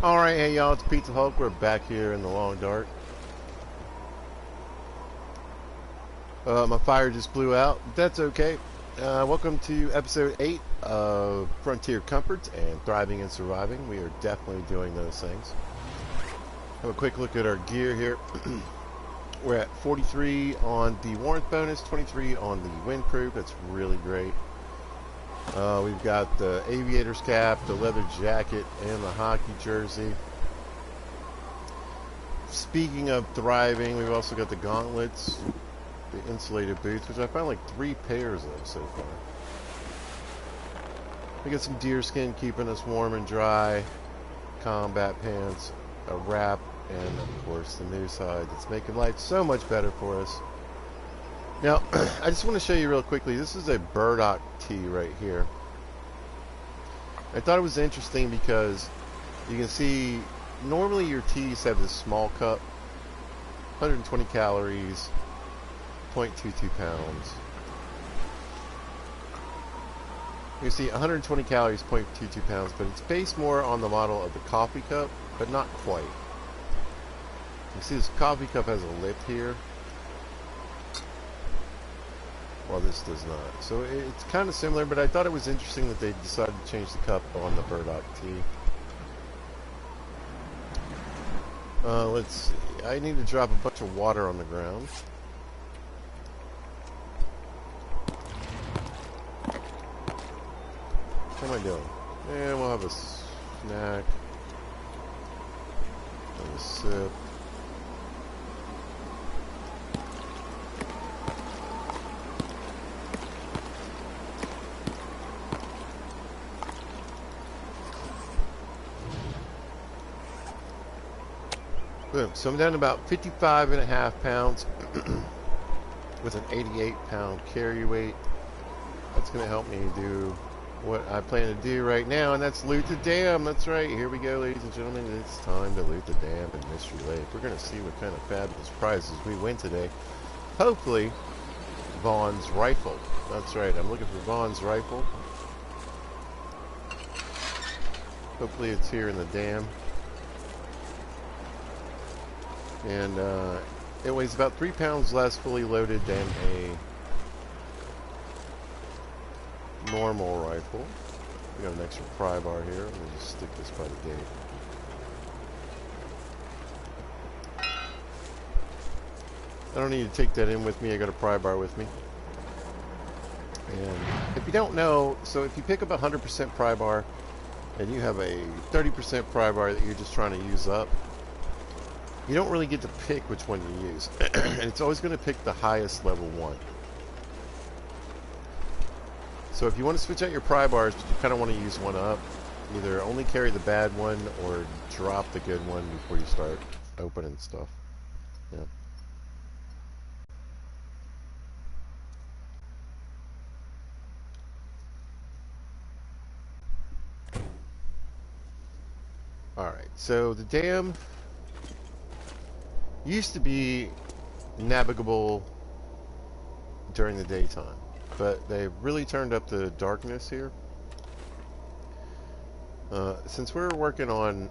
Alright, hey y'all, it's Pizza Hulk. We're back here in the long dark. My fire just blew out. That's okay. Welcome to episode 8 of Frontier Comforts and Thriving and Surviving. We are definitely doing those things. Have a quick look at our gear here. We're at 43 on the warmth bonus, 23 on the windproof. That's really great. We've got the aviator's cap, the leather jacket, and the hockey jersey. Speaking of thriving, we've also got the gauntlets, the insulated boots, which I found like 3 pairs of so far. We got some deer skin keeping us warm and dry, combat pants, a wrap, and of course the new side that's making life so much better for us. Now, I just want to show you real quickly, this is a burdock tee right here. I thought it was interesting because you can see, normally your tees have this small cup, 120 calories, 0.22 pounds. You see 120 calories, 0.22 pounds, but it's based more on the model of the coffee cup, but not quite. You see this coffee cup has a lip here, well, this does not. So it's kind of similar, but I thought it was interesting that they decided to change the cup on the burdock tee. Let's see. I need to drop a bunch of water on the ground. What am I doing? And we'll have a snack. And a sip. Boom. So I'm down to about 55.5 pounds with an 88-pound carry weight. That's going to help me do what I plan to do right now, and that's loot the dam. That's right. Here we go, ladies and gentlemen. It's time to loot the dam in Mystery Lake. We're going to see what kind of fabulous prizes we win today. Hopefully, Vaughn's rifle. That's right. I'm looking for Vaughn's rifle. Hopefully it's here in the dam. And it weighs about 3 pounds less fully loaded than a normal rifle. We got an extra pry bar here. Let me just stick this by the gate. I don't need to take that in with me. I got a pry bar with me. And if you don't know, so if you pick up a 100% pry bar and you have a 30% pry bar that you're just trying to use up, you don't really get to pick which one you use. And it's always going to pick the highest level one. So if you want to switch out your pry bars, but you kind of want to use one up, either only carry the bad one or drop the good one before you start opening stuff. Yeah. Alright, so the dam used to be navigable during the daytime, but they've really turned up the darkness here. Since we're working on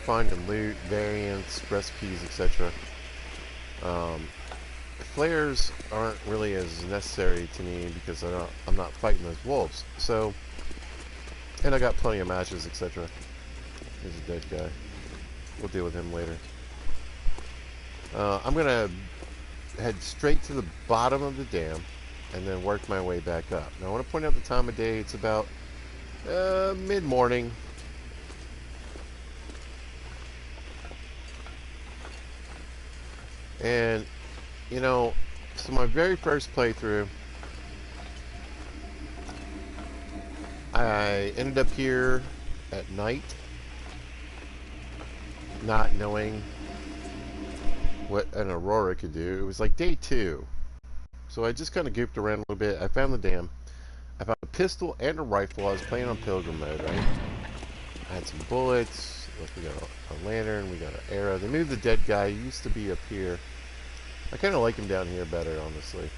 finding loot, variants, recipes, etc., flares aren't really as necessary to me because I'm not fighting those wolves. So, and I got plenty of matches, etc. Here's a dead guy. We'll deal with him later. I'm going to head straight to the bottom of the dam and then work my way back up. Now I want to point out the time of day. It's about mid-morning. And, you know, so my very first playthrough, I ended up here at night, not knowing what an aurora could do. It was like day 2. So I just kind of goofed around a little bit. I found the dam. I found a pistol and a rifle. I was playing on pilgrim mode, right? I had some bullets. Look, we got a lantern. We got an arrow. They moved the dead guy. He used to be up here. I kind of like him down here better, honestly.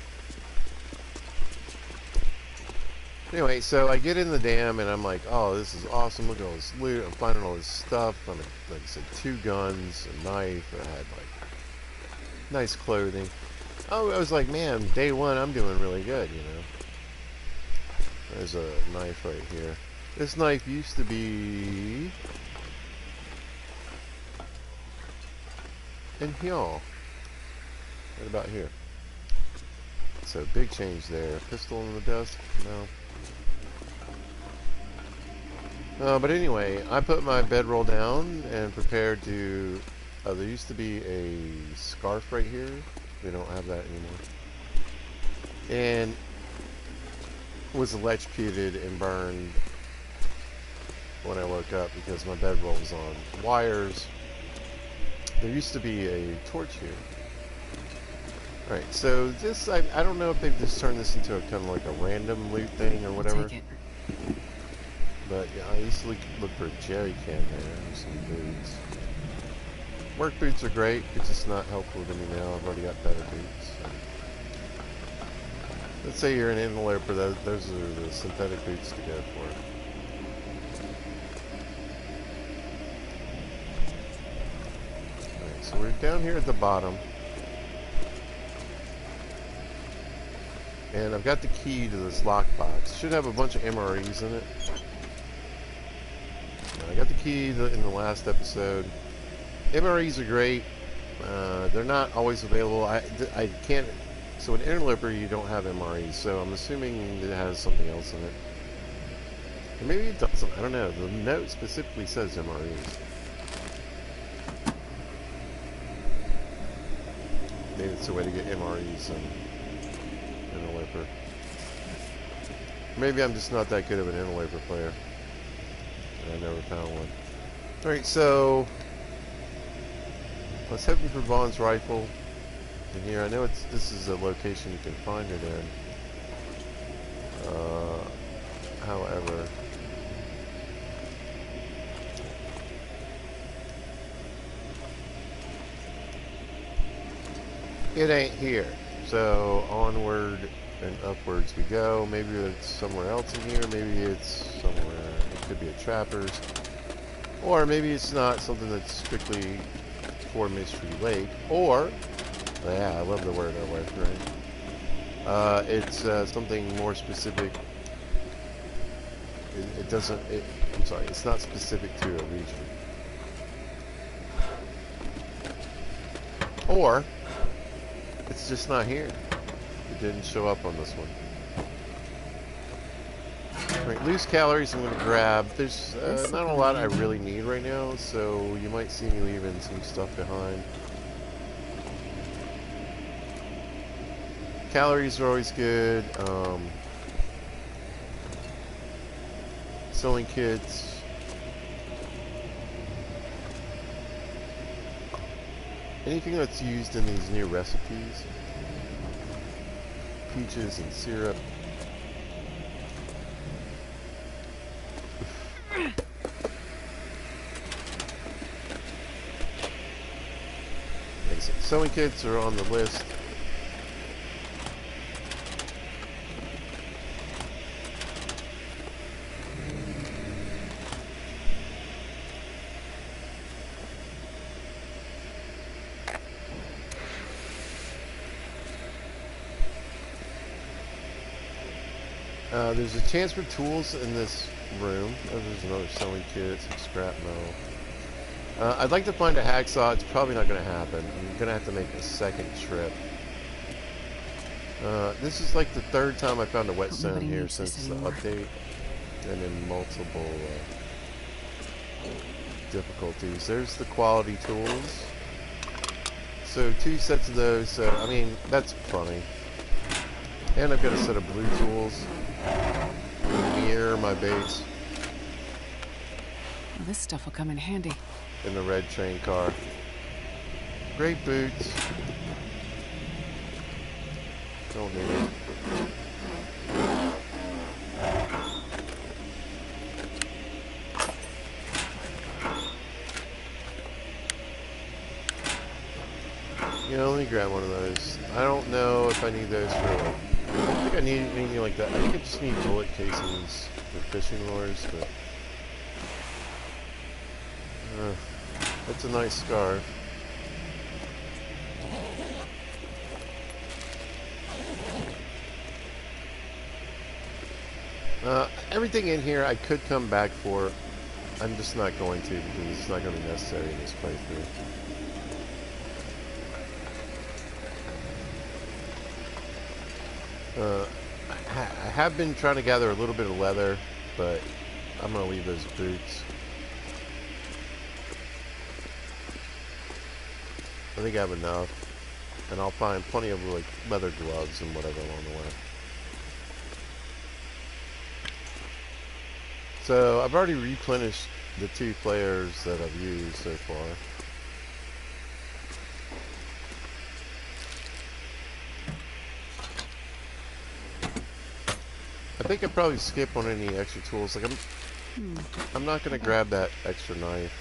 Anyway, so I get in the dam and I'm like, oh, this is awesome. Look at all this loot. I'm finding all this stuff. Like I said, 2 guns, a knife. I had like nice clothing. Oh, I was like, man, day 1, I'm doing really good, you know. There's a knife right here. This knife used to be in here. Right about here. So big change there. Pistol on the desk? No. But anyway, I put my bedroll down and prepared to... there used to be a scarf right here. We don't have that anymore. And was electrocuted and burned when I woke up because my bedroll was on wires. There used to be a torch here. Alright, so this, I don't know if they've just turned this into a kind of like a random loot thing or whatever. Take it. But yeah, I used to look for a jerry can there and some boots. Work boots are great, it's just not helpful to me now. I've already got better boots. So. Let's say you're an interloper, those are the synthetic boots to go for. Alright, so we're down here at the bottom. And I've got the key to this lockbox. Should have a bunch of MREs in it. I got the key in the last episode. MREs are great. They're not always available. I can't... So an interloper, you don't have MREs, so I'm assuming it has something else in it. Or maybe it doesn't. I don't know. The note specifically says MREs. Maybe it's a way to get MREs and interloper. Maybe I'm just not that good of an interloper player. And I never found one. Alright, so let's head for Vaughn's rifle. In here, I know this is a location you can find it in. However, it ain't here. So onward and upwards we go. Maybe it's somewhere else in here. Maybe it's somewhere. It could be a trapper's, or maybe it's not something that's strictly for Mystery Lake, or yeah, I love the word right? It's something more specific. It doesn't. I'm sorry. It's not specific to a region. Or it's just not here. It didn't show up on this one. Right, loose calories I'm going to grab. There's not a lot I really need right now, so you might see me leaving some stuff behind. Calories are always good. Sewing kits. Anything that's used in these new recipes. Peaches and syrup. Like I said, sewing kits are on the list. There's a chance for tools in this room. Oh, there's another sewing kit, some scrap metal. I'd like to find a hacksaw. It's probably not going to happen. I'm going to have to make a second trip. This is like the 3rd time I found a whetstone here since the update. And in multiple difficulties. There's the quality tools. So 2 sets of those. So, I mean, that's plenty. And I've got a set of blue tools. Near my base. Well, this stuff will come in handy. In the red train car. Great boots. Don't need it. You know, let me grab one of those. I don't know if I need those for like I don't think I need anything like that. I think I just need bullet casings for fishing lures, but that's a nice scarf. Everything in here I could come back for. I'm just not going to because it's not going to be necessary in this playthrough. I have been trying to gather a little bit of leather, but I'm going to leave those boots. I think I have enough, and I'll find plenty of like leather gloves and whatever along the way. So I've already replenished the 2 flares that I've used so far. I think I'd probably skip on any extra tools. Like I'm not gonna grab that extra knife.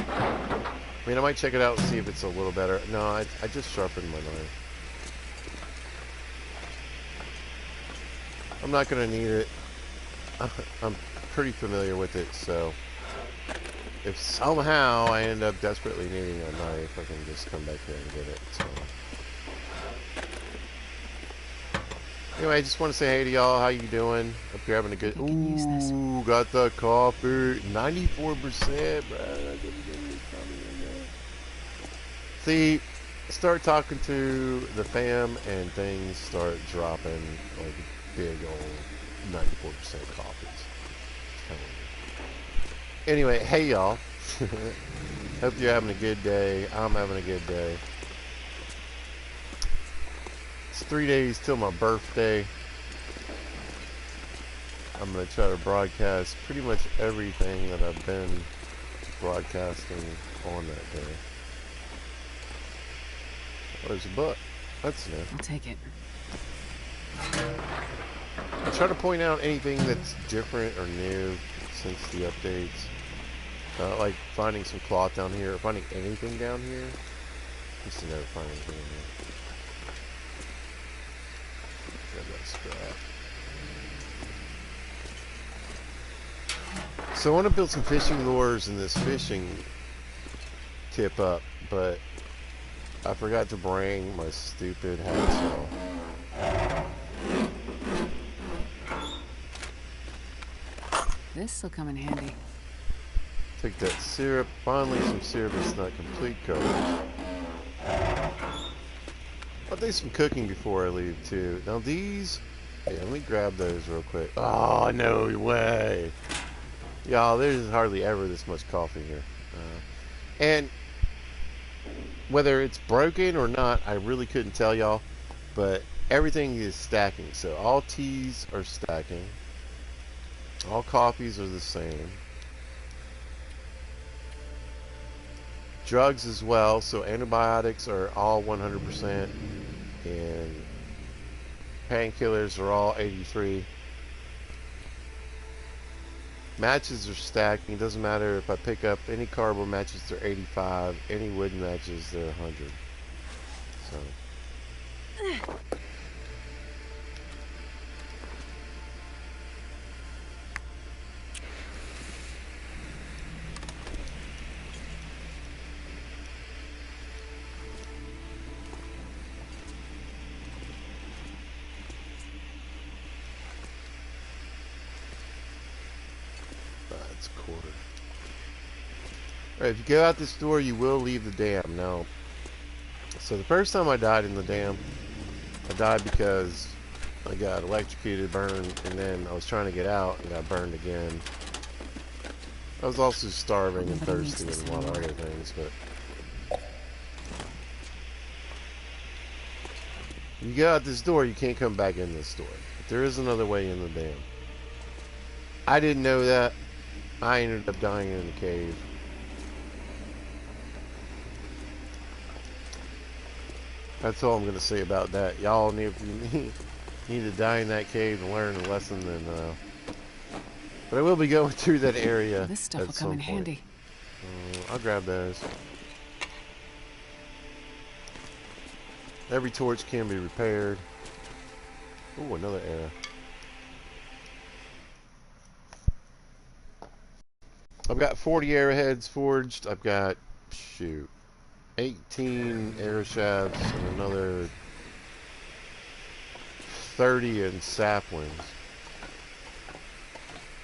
I mean, I might check it out and see if it's a little better. No, I just sharpened my knife. I'm not gonna need it. I'm pretty familiar with it, so if somehow I end up desperately needing a knife, I can just come back here and get it. So. Anyway, I just want to say hey to y'all. How you doing? Hope you're having a good... Ooh, got the coffee. 94%, bro. See, start talking to the fam and things start dropping like big old 94% coffees. Anyway, hey y'all. Hope you're having a good day. I'm having a good day. It's 3 days till my birthday. I'm going to try to broadcast pretty much everything that I've been broadcasting on that day. Oh, there's a book. That's new. I'll take it. I try to point out anything that's different or new since the updates. Like finding some cloth down here, or finding anything down here. Just to never find anything in here. Grab that scrap. So I want to build some fishing lures in this fishing tip up, but I forgot to bring my stupid hacksaw. This'll come in handy. Take that syrup. Finally, some syrup that's not complete coverage. I'll do some cooking before I leave too. Now these, yeah, let me grab those real quick. Oh, no way. Y'all, there's hardly ever this much coffee here. And whether it's broken or not, I really couldn't tell y'all. But everything is stacking. So all teas are stacking. All coffees are the same. Drugs as well. So antibiotics are all 100%. And painkillers are all 83. Matches are stacking. It doesn't matter if I pick up any cardboard matches, they're 85. Any wood matches, they're 100. So. Quarter. Alright, if you go out this door, you will leave the dam. Now, so the first time I died in the dam, I died because I got electrocuted, burned, and then I was trying to get out and got burned again. I was also starving and thirsty and a lot of other things, but you go out this door, you can't come back in this door. But there is another way in the dam. I didn't know that. I ended up dying in the cave. That's all I'm going to say about that. Y'all need to die in that cave and learn a lesson. But I will be going through that area. This stuff will come in handy. I'll grab those. Every torch can be repaired. Ooh, another arrow. I've got 40 arrowheads forged. I've got, shoot, 18 arrow shafts and another 30 in saplings.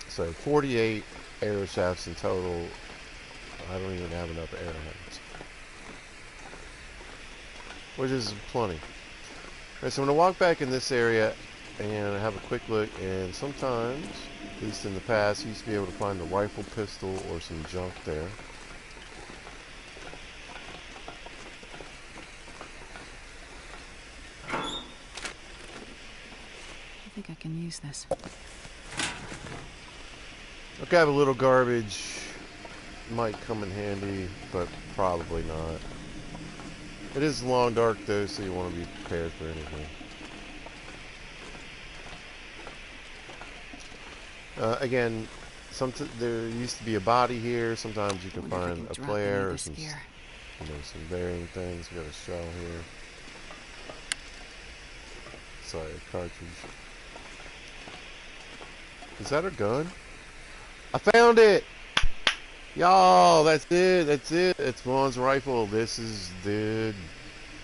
So 48 arrow shafts in total. I don't even have enough arrowheads, which is plenty. Alright, so I'm going to walk back in this area and have a quick look, and sometimes, at least in the past, you used to be able to find a rifle, pistol, or some junk there. I think I can use this. Okay, I have a little garbage. Might come in handy, but probably not. It is long dark though, so you want to be prepared for anything. Again, there used to be a body here. Sometimes you can find a player or some varying things. We got a shell here. Sorry, a cartridge. Is that a gun? I found it! Y'all, that's it. That's it. It's Vaughn's rifle. This is the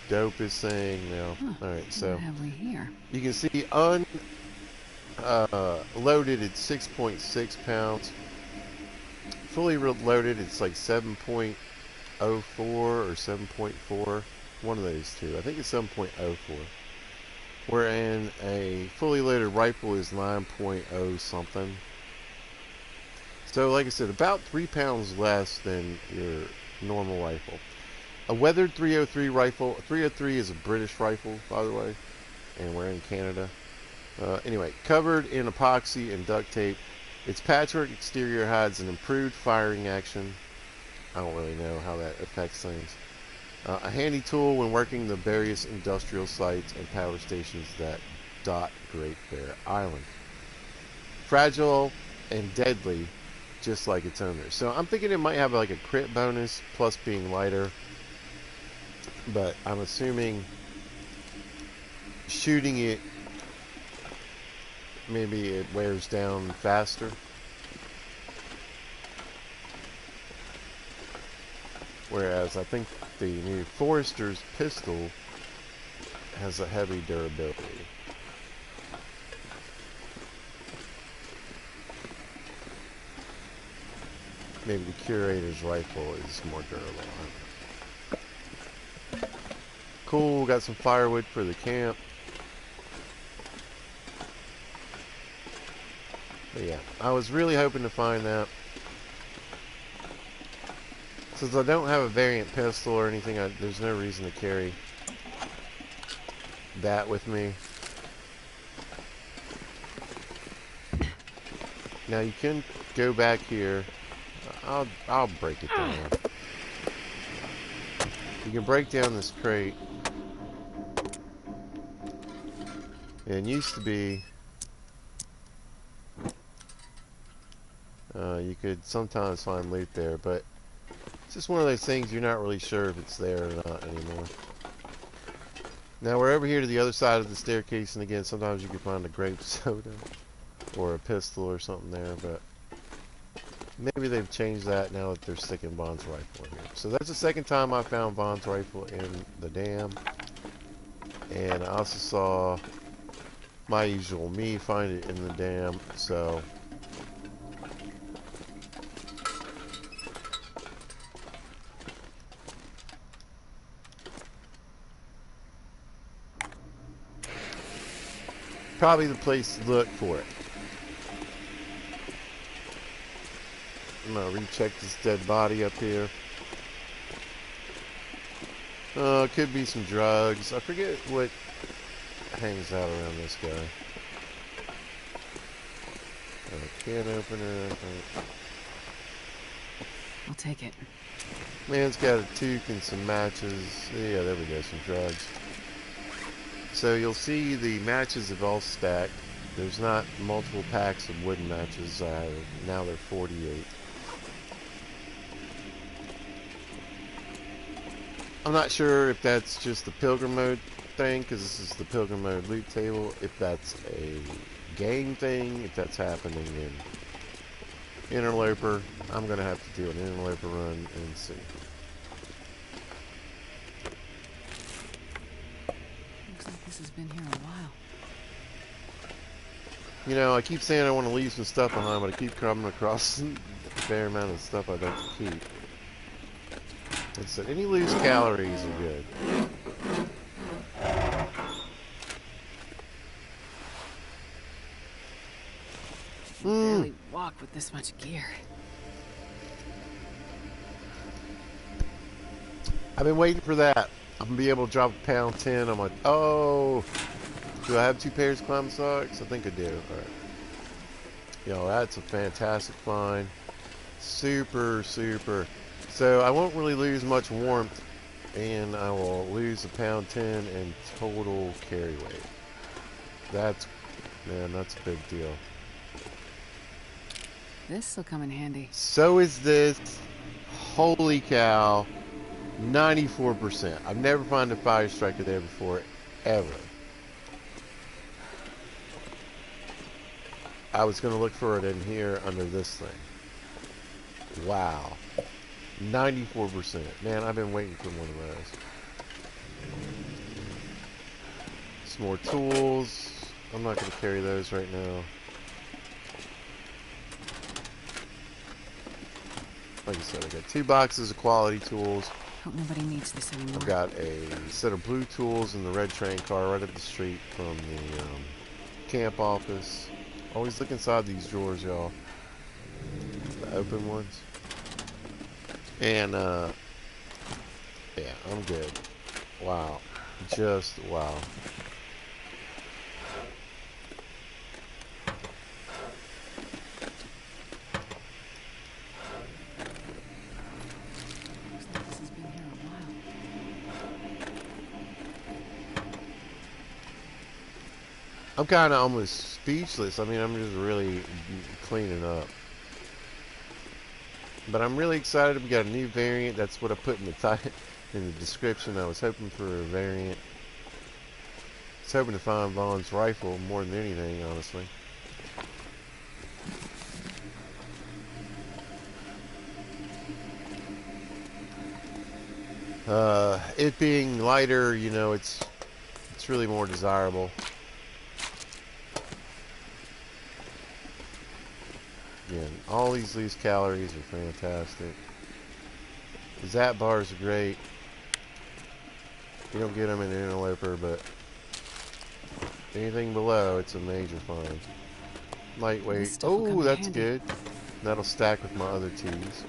dopest thing now. Alright, so what have we here? You can see loaded at 6.6 pounds. Fully loaded, it's like 7.04 or 7.4. One of those two. I think it's 7.04. Wherein a fully loaded rifle is 9.0 something. So, like I said, about 3 pounds less than your normal rifle. A weathered 303 rifle. 303 is a British rifle, by the way, and we're in Canada. Anyway, covered in epoxy and duct tape. Its patchwork exterior hides an improved firing action. I don't really know how that affects things. A handy tool when working the various industrial sites and power stations that dot Great Bear Island. Fragile and deadly, just like its owner. So I'm thinking it might have like a crit bonus plus being lighter, but I'm assuming shooting it, maybe it wears down faster. Whereas I think the new Forester's pistol has a heavy durability. Maybe the Curator's rifle is more durable. Cool, got some firewood for the camp. But yeah, I was really hoping to find that. Since I don't have a variant pistol or anything, there's no reason to carry that with me. Now you can go back here. I'll break it down. You can break down this crate. And it used to be you could sometimes find loot there, but it's just one of those things you're not really sure if it's there or not anymore. Now we're over here to the other side of the staircase, and again, sometimes you can find a grape soda or a pistol or something there, but maybe they've changed that now that they're sticking Vaughn's rifle in here. So that's the second time I found Vaughn's rifle in the dam. And I also saw my usual me find it in the dam, so probably the place to look for it. I'm gonna recheck this dead body up here. Could be some drugs. I forget what hangs out around this guy. A can opener. I'll take it. Man's got a toque and some matches. Yeah, there we go, some drugs. So you'll see the matches have all stacked. There's not multiple packs of wooden matches. Now they're 48. I'm not sure if that's just the pilgrim mode thing because this is the Pilgrim Mode loot table. If that's a game thing, if that's happening in Interloper, I'm going to have to do an Interloper run and see. Looks like this has been here a while. You know, I keep saying I want to leave some stuff behind, but I keep coming across a fair amount of stuff I'd like to keep. It said any loose calories are good. You can barely walk with this much gear. I've been waiting for that. I'm going to be able to drop a pound 10. I'm like, oh, do I have 2 pairs of climbing socks? I think I do. All right. Yo, that's a fantastic find. Super, super. So I won't really lose much warmth, and I will lose a pound 10 in total carry weight. That's, man, that's a big deal. This will come in handy. So is this. Holy cow. 94%. I've never found a fire striker there before, ever. I was going to look for it in here under this thing. Wow. 94%. Man, I've been waiting for one of those. Some more tools. I'm not going to carry those right now. Like I said, I got 2 boxes of quality tools. Hope nobody needs this anymore. I've got a set of blue tools in the red train car right up the street from the camp office. Always look inside these drawers, y'all. The open ones. And, yeah, I'm good. Wow. Just wow. Looks like this has been here a while. I'm kind of almost speechless. I mean, I'm just really cleaning up. But I'm really excited. We got a new variant. That's what I put in the description. I was hoping for a variant. I was hoping to find Vaughn's rifle more than anything, honestly. It being lighter, you know, it's really more desirable. Again, all these loose calories are fantastic. The Zap bars are great. You don't get them in an Interloper, but anything below, it's a major find. Lightweight. Oh, that's good. That'll stack with my other tees.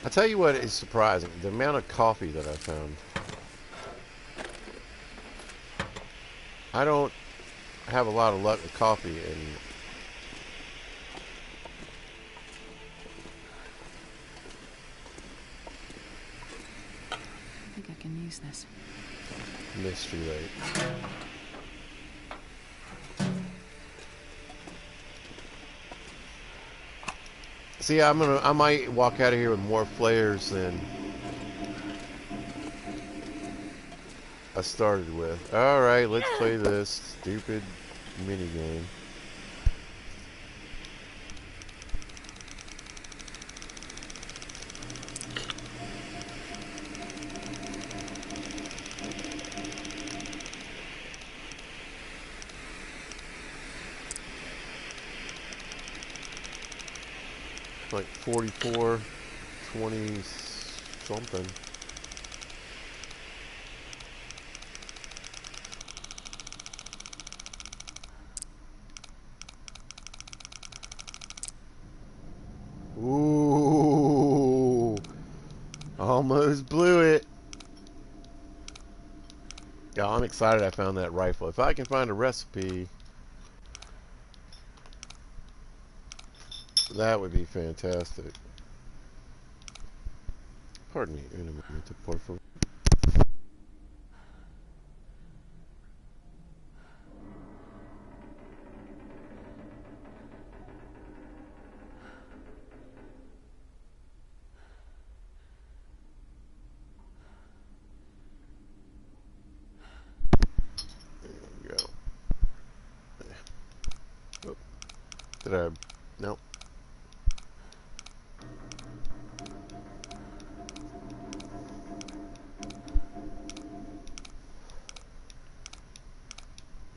I tell you what is surprising, the amount of coffee that I found. I don't have a lot of luck with coffee, and I think I can use this. Mystery Lake. See, I might walk out of here with more flares than I started with. Alright, let's play this stupid mini game. Like 44, 20 something. Ooh, almost blew it. Yeah, I'm excited I found that rifle. If I can find a recipe, that would be fantastic. Pardon me, un momento, por favor. Did I? Nope.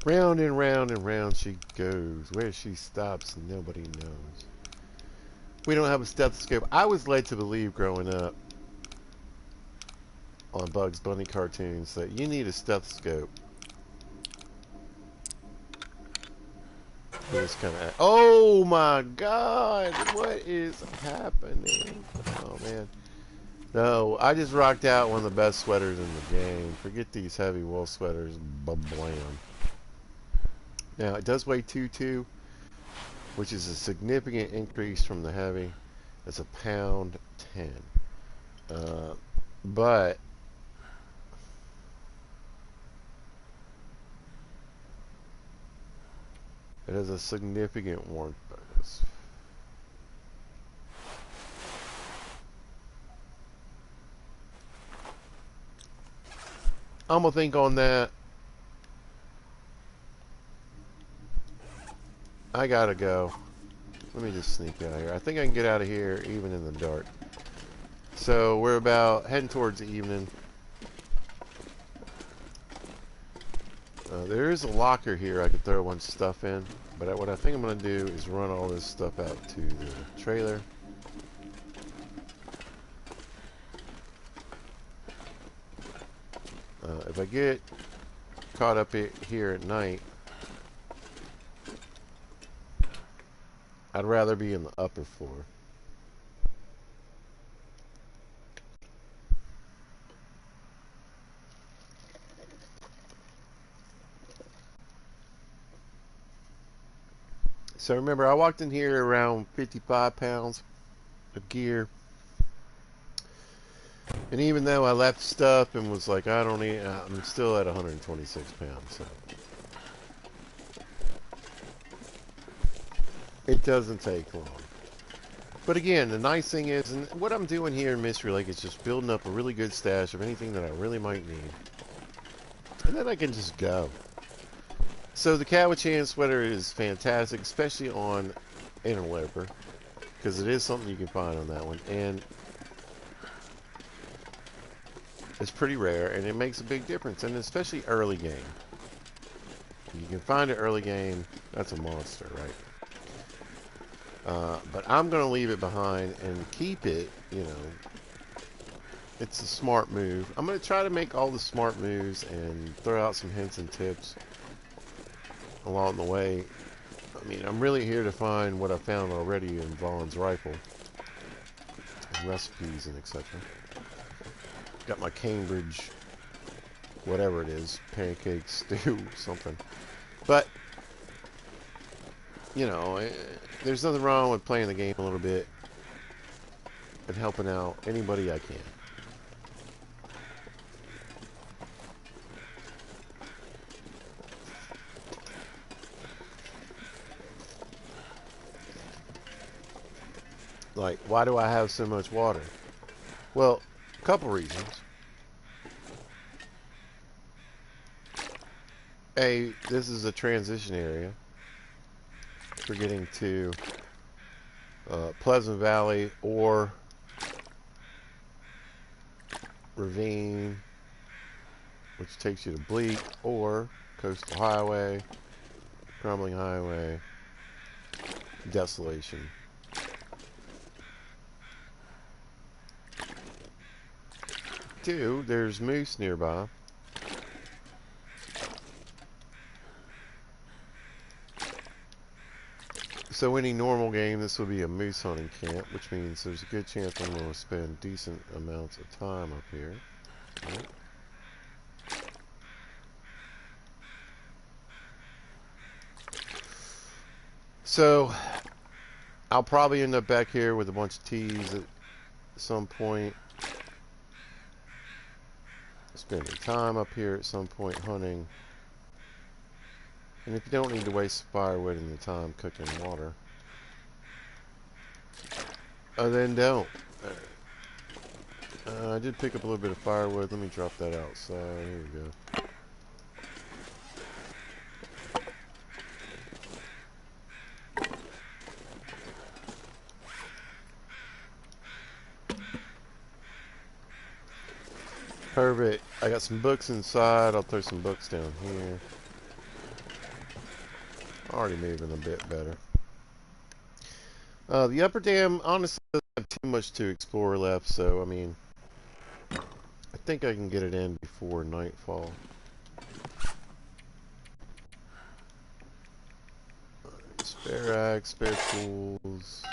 Round and round and round she goes. Where she stops, nobody knows. We don't have a stethoscope. I was led to believe growing up on Bugs Bunny cartoons that you need a stethoscope for this kind of. Oh my God! What is happening? Oh man. No, I just rocked out one of the best sweaters in the game. Forget these heavy wool sweaters. Blam. Now, it does weigh 2.2, which is a significant increase from the heavy. It's £1.10. But it has a significant warmth bonus. I'm going to think on that. I gotta go. Let me just sneak out of here. I think I can get out of here even in the dark. So we're about heading towards the evening. There is a locker here I could throw a bunch of stuff in. But what I think I'm going to do is run all this stuff out to the trailer. If I get caught up here at night, I'd rather be in the upper floor. So remember, I walked in here around 55 pounds of gear. And even though I left stuff and was like, I don't need, I'm still at 126 pounds. So it doesn't take long. But again, the nice thing is, and what I'm doing here in Mystery Lake is just building up a really good stash of anything that I really might need. And then I can just go. So the Cowichan sweater is fantastic, especially on Interloper, because it is something you can find on that one. And it's pretty rare, and it makes a big difference, and especially early game. If you can find it early game, that's a monster, right? But I'm going to leave it behind and keep it, you know. It's a smart move. I'm going to try to make all the smart moves and throw out some hints and tips along the way. I mean, I'm really here to find what I found already in Vaughn's rifle. Recipes and etc. Got my Cambridge, whatever it is, pancake stew, something. But, you know, there's nothing wrong with playing the game a little bit and helping out anybody I can. Like, why do I have so much water? Well, a couple reasons. A, this is a transition area for getting to Pleasant Valley or Ravine, which takes you to Bleak, or Coastal Highway, Crumbling Highway, Desolation. Two, there's moose nearby. So any normal game, this would be a moose hunting camp, which means there's a good chance I'm going to spend decent amounts of time up here. Right. So I'll probably end up back here with a bunch of teas at some point. Spending time up here at some point hunting. And if you don't need to waste firewood in the time cooking water, then don't. I did pick up a little bit of firewood. Let me drop that outside. Here we go. Perfect. I got some books inside. I'll throw some books down here. Already moving a bit better. The upper dam, honestly, doesn't have too much to explore left, so, I mean, I think I can get it in before nightfall. Spare axe, spare tools.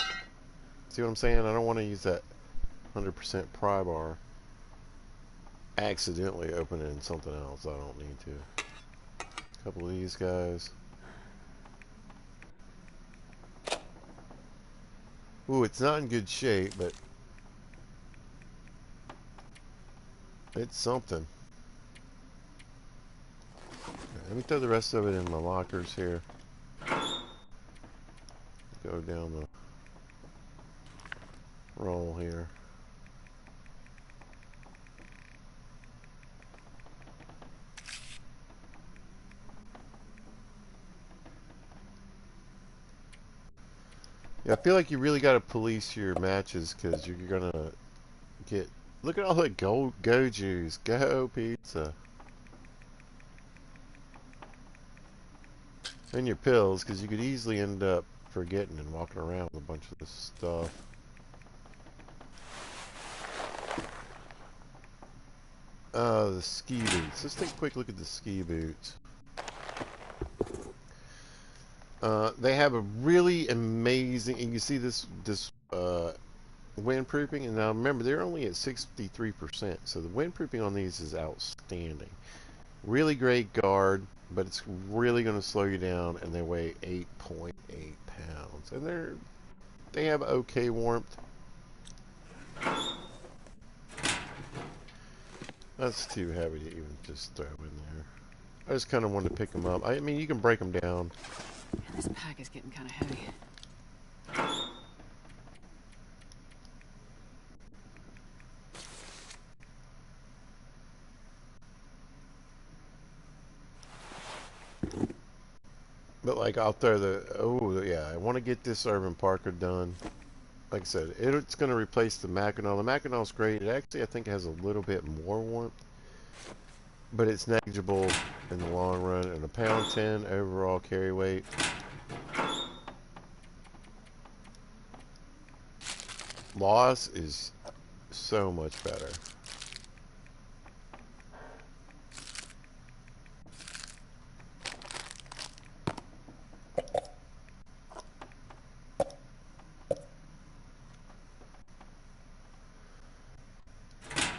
See what I'm saying? I don't want to use that 100% pry bar. Accidentally open it in something else. I don't need to. A couple of these guys. Ooh, it's not in good shape, but it's something. Let me throw the rest of it in my lockers here. Go down the roll here. Yeah, I feel like you really got to police your matches because you're gonna get. Look at all that go juice, go pizza, and your pills because you could easily end up forgetting and walking around with a bunch of this stuff. The ski boots. Let's take a quick look at the ski boots. They have a really amazing, and you see this windproofing, and now remember they're only at 63%, so the windproofing on these is outstanding. Really great guard, but it's really going to slow you down, and they weigh 8.8 pounds, and they have okay warmth. That's too heavy to even just throw in there. I just kind of wanted to pick them up. I mean, you can break them down. Man, this pack is getting kind of heavy. But like I'll throw oh yeah, I want to get this Urban Parker done. Like I said, it's going to replace the Mackinac. The Mackinac is great. It actually I think has a little bit more warmth, but it's negligible in the long run. And a pound 10 overall carry weight. Loss is so much better.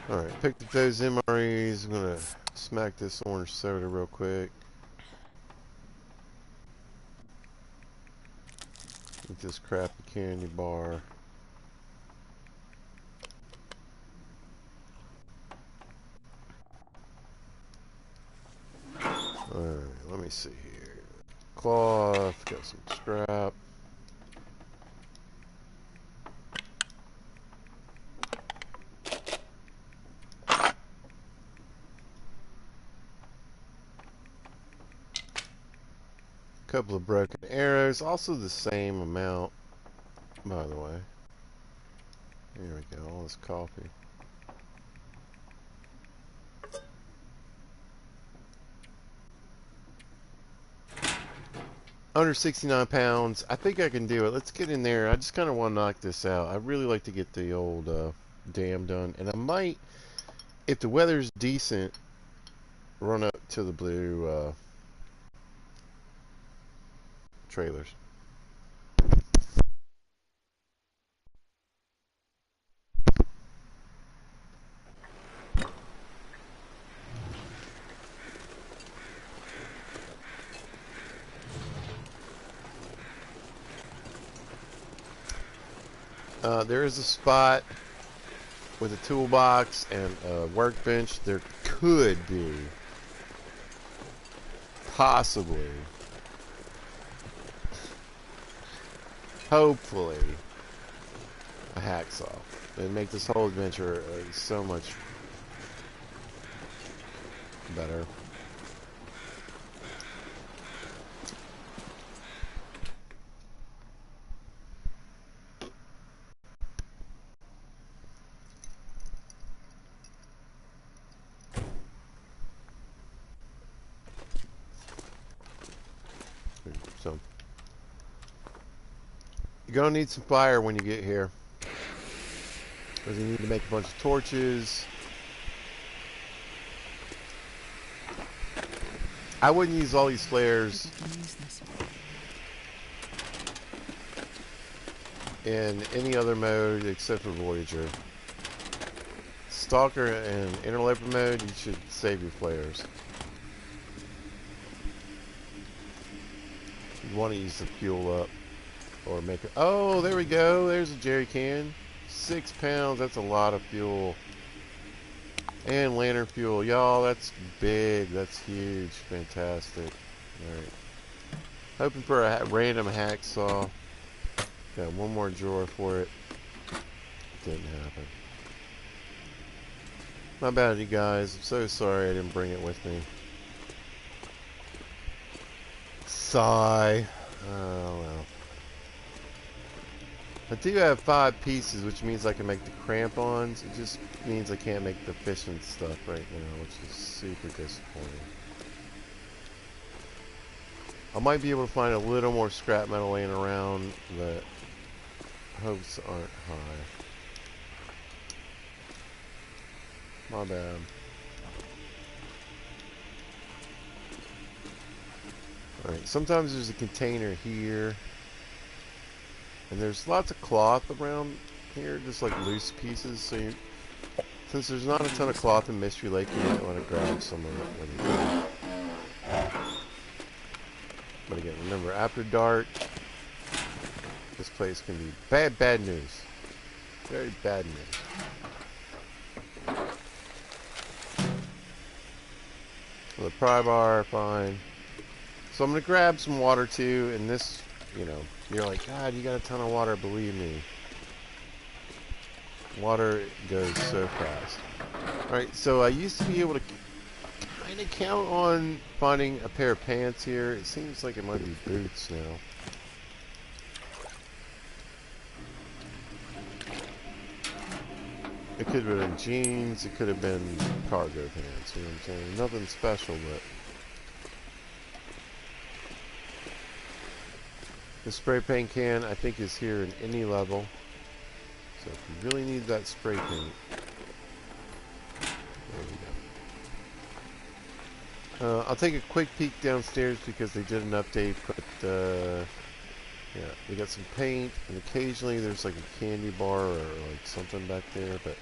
Alright, picked up those MREs. I'm going to smack this orange soda real quick. Get this crappy candy bar. Alright, let me see here. Cloth, got some scrap. Couple of broken arrows, also the same amount, by the way. Here we go, all this coffee. Under 69 pounds. I think I can do it. Let's get in there. I just kind of want to knock this out. I really like to get the old dam done. And I might, if the weather's decent, run up to the blue trailers. There is a spot with a toolbox and a workbench. There could be, possibly, hopefully, a hacksaw. It'd make this whole adventure so much better. So you're gonna need some fire when you get here, because you need to make a bunch of torches. I wouldn't use all these flares in any other mode except for Voyager. Stalker and Interloper mode, you should save your flares. You want to use the fuel up or make it. Oh, there we go. There's a jerry can. 6 pounds. That's a lot of fuel. And lantern fuel. Y'all, that's big. That's huge. Fantastic. Alright. Hoping for a random hacksaw. Got one more drawer for it. Didn't happen. My bad, you guys. I'm so sorry I didn't bring it with me. Sigh. Oh, well. I do have 5 pieces, which means I can make the crampons. It just means I can't make the fishing stuff right now, which is super disappointing. I might be able to find a little more scrap metal laying around, but hopes aren't high. My bad. Alright, sometimes there's a container here. And there's lots of cloth around here, just like loose pieces. So since there's not a ton of cloth in Mystery Lake, you might want to grab some of it when you go. But again, remember, after dark, this place can be bad news. Very bad news. The pry bar, fine. So I'm going to grab some water too, and this, you know, you're like, God, you got a ton of water, believe me. Water goes so fast. Alright, so I used to be able to kind of count on finding a pair of pants here. It seems like it might be boots now. It could have been jeans, it could have been cargo pants, you know what I'm saying? Nothing special, but the spray paint can, I think, is here in any level. So if you really need that spray paint, there we go. I'll take a quick peek downstairs because they did an update, but yeah, we got some paint, and occasionally there's like a candy bar or like something back there, but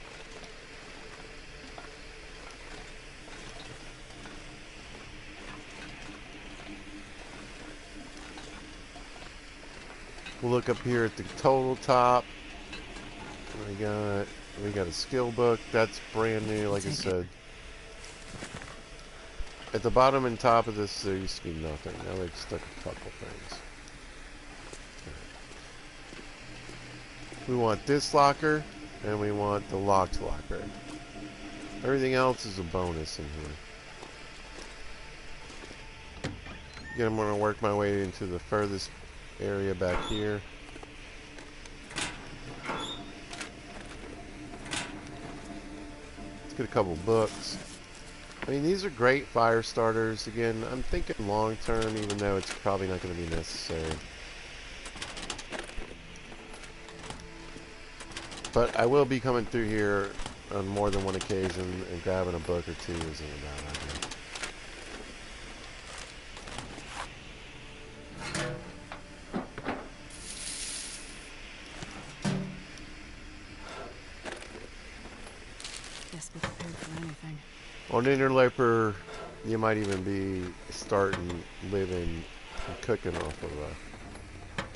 we'll look up here at the total top. We got a skill book. That's brand new, like I said. At the bottom and top of this, there used to be nothing. Now they've stuck a couple things. We want this locker, and we want the locked locker. Everything else is a bonus in here. Again, I'm going to work my way into the furthest area back here. Let's get a couple books. I mean, these are great fire starters. Again, I'm thinking long term, even though it's probably not going to be necessary. But I will be coming through here on more than one occasion, and grabbing a book or two isn't a bad idea. Guess we're prepared for anything. On Interloper, you might even be starting, living, and cooking off of a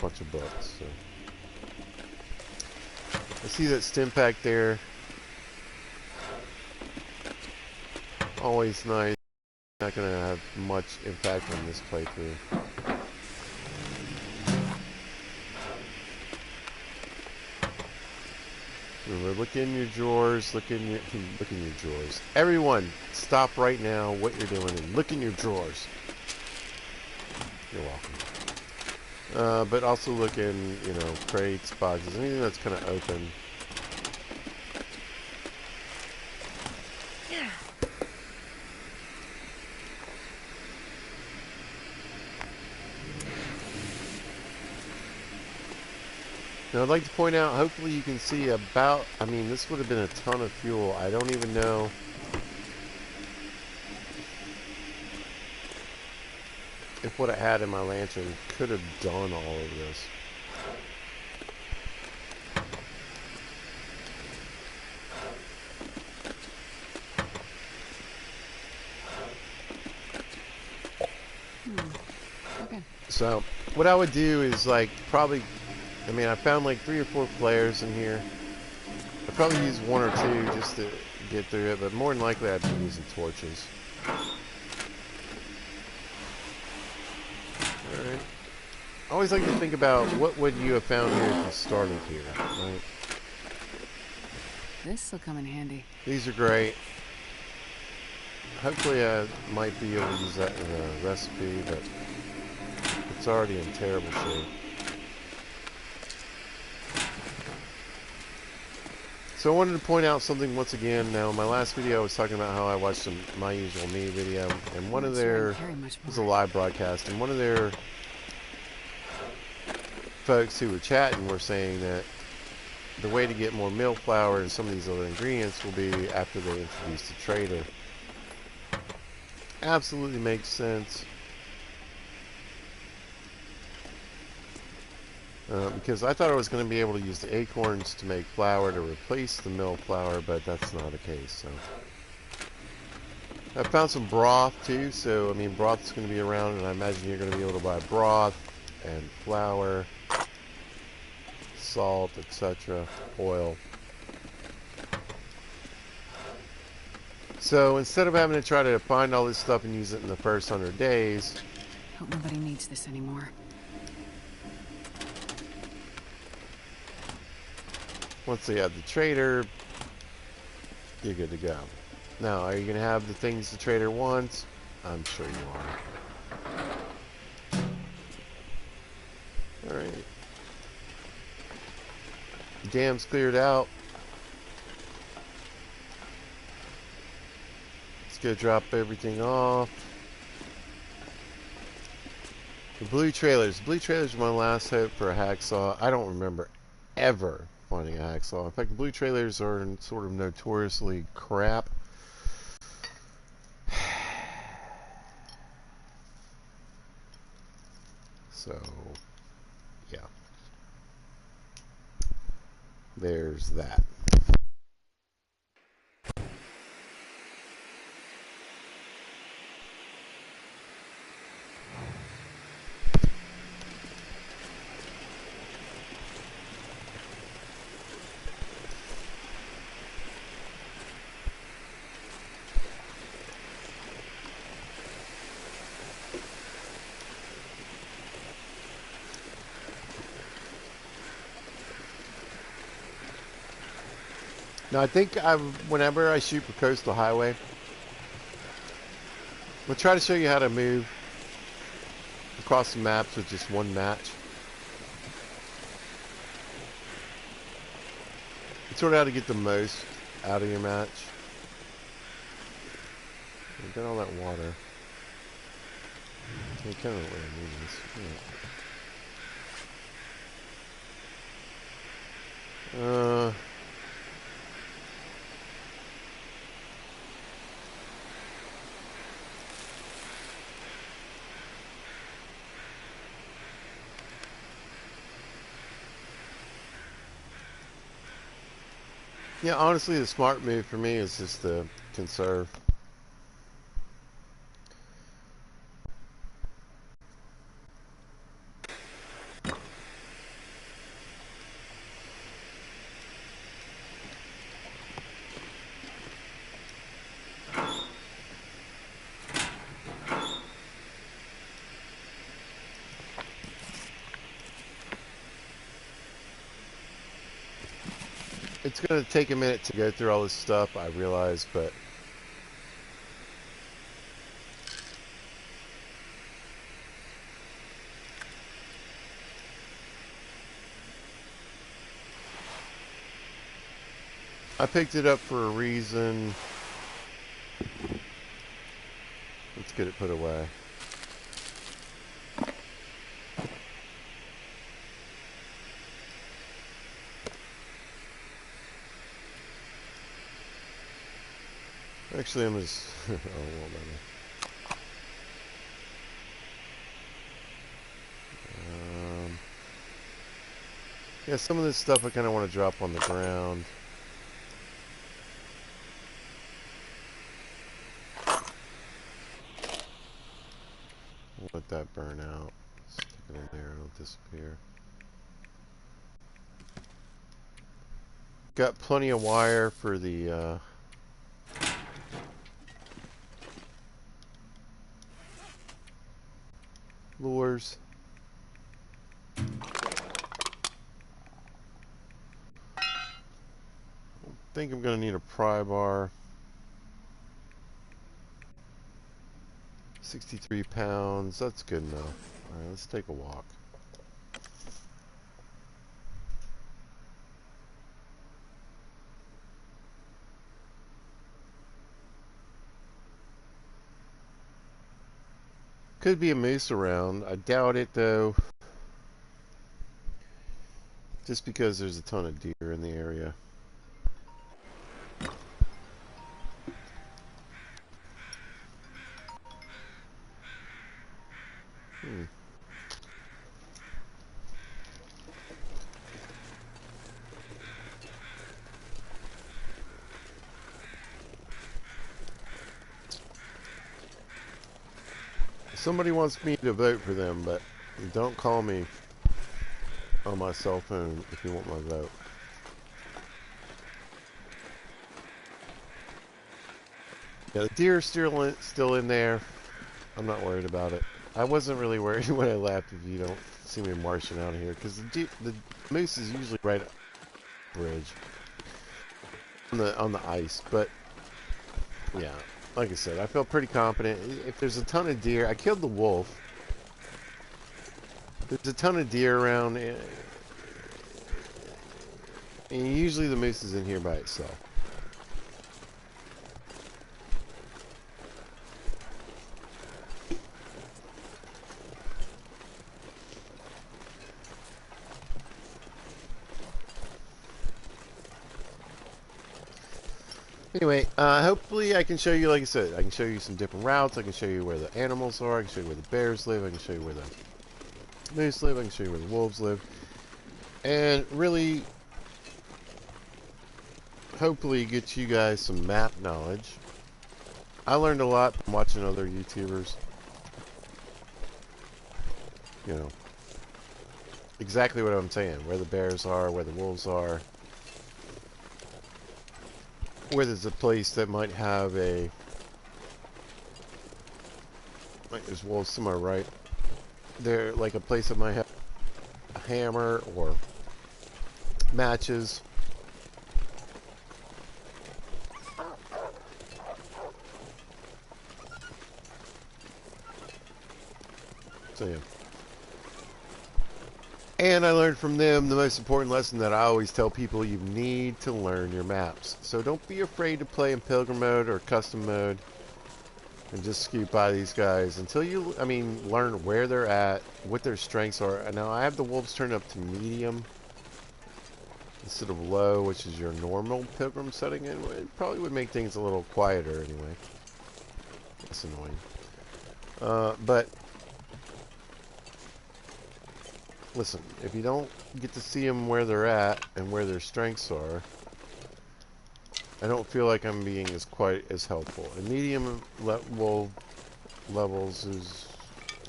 bunch of books. So. I see that stim pack there. Always nice. Not going to have much impact on this playthrough. Remember, look in your drawers. Look in your drawers. Everyone, stop right now what you're doing and look in your drawers. You're welcome. But also look in, you know, crates, boxes, anything that's kind of open. Now I'd like to point out, hopefully you can see about, I mean, this would have been a ton of fuel. I don't even know if what I had in my lantern could have done all of this. Okay. So what I would do is like probably, I mean, I found like 3 or 4 flares in here. I'd probably use 1 or 2 just to get through it, but more than likely I'd be using torches. Alright. I always like to think about what would you have found here if you started here, right? This will come in handy. These are great. Hopefully I might be able to use that in a recipe, but it's already in terrible shape. So I wanted to point out something once again. Now, in my last video I was talking about how I watched My Usual Me video, and one of their, it was a live broadcast, and one of their folks who were chatting were saying that the way to get more milk flour and some of these other ingredients will be after they introduce the trader. Absolutely makes sense. Because I thought I was going to be able to use the acorns to make flour to replace the milk flour, but that's not the case. So I found some broth too, so I mean broth's going to be around, and I imagine you're going to be able to buy broth and flour, salt, etc., oil. So instead of having to try to find all this stuff and use it in the first 100 days, Hope nobody needs this anymore. once they have the trader, you're good to go. Now, are you going to have the things the trader wants? I'm sure you are. Alright. Dam's cleared out. Let's go drop everything off. The blue trailers. Blue trailers are my last hope for a hacksaw. I don't remember ever finding a hacksaw. In fact, the blue trailers are sort of notoriously crap. So, yeah. There's that. Now, I think whenever I shoot for Coastal Highway, we'll try to show you how to move across the maps with just one match. It's sort of how to get the most out of your match. Get all that water. I kind of don't really need this. Yeah, honestly, the smart move for me is just to conserve. It's going to take a minute to go through all this stuff, I realize, but I picked it up for a reason. Let's get it put away. Actually, I'm just... oh, well, let me... yeah, some of this stuff I kind of want to drop on the ground. Let that burn out. Stick it in there, it'll disappear. Got plenty of wire for the lures. I think I'm going to need a pry bar. 63 pounds, that's good enough. Alright, let's take a walk. Could be a moose around. I doubt it though. Just because there's a ton of deer in the area. Somebody wants me to vote for them, but don't call me on my cell phone if you want my vote. Yeah, the deer are still in there. I'm not worried about it. I wasn't really worried when I left if you don't see me marching out of here, because the moose is usually right up the bridge on the ice. But yeah, like I said, I feel pretty confident. If there's a ton of deer, I killed the wolf. There's a ton of deer around, and usually the moose is in here by itself. Anyway, hopefully I can show you, like I said, I can show you some different routes. I can show you where the animals are. I can show you where the bears live. I can show you where the moose live. I can show you where the wolves live. And really, hopefully get you guys some map knowledge. I learned a lot from watching other YouTubers. You know, exactly what I'm saying. Where the bears are, where the wolves are. Where there's a place that might have a... like there's wolves to my right. There, like a place that might have a hammer or matches. So yeah. And I learned from them the most important lesson that I always tell people: you need to learn your maps. So don't be afraid to play in pilgrim mode or custom mode and just scoot by these guys until you, learn where they're at, what their strengths are. And now I have the wolves turned up to medium instead of low, which is your normal pilgrim setting. And it probably would make things a little quieter anyway. That's annoying. But listen, if you don't get to see them where they're at and where their strengths are, I don't feel like I'm being quite as helpful. And medium level levels is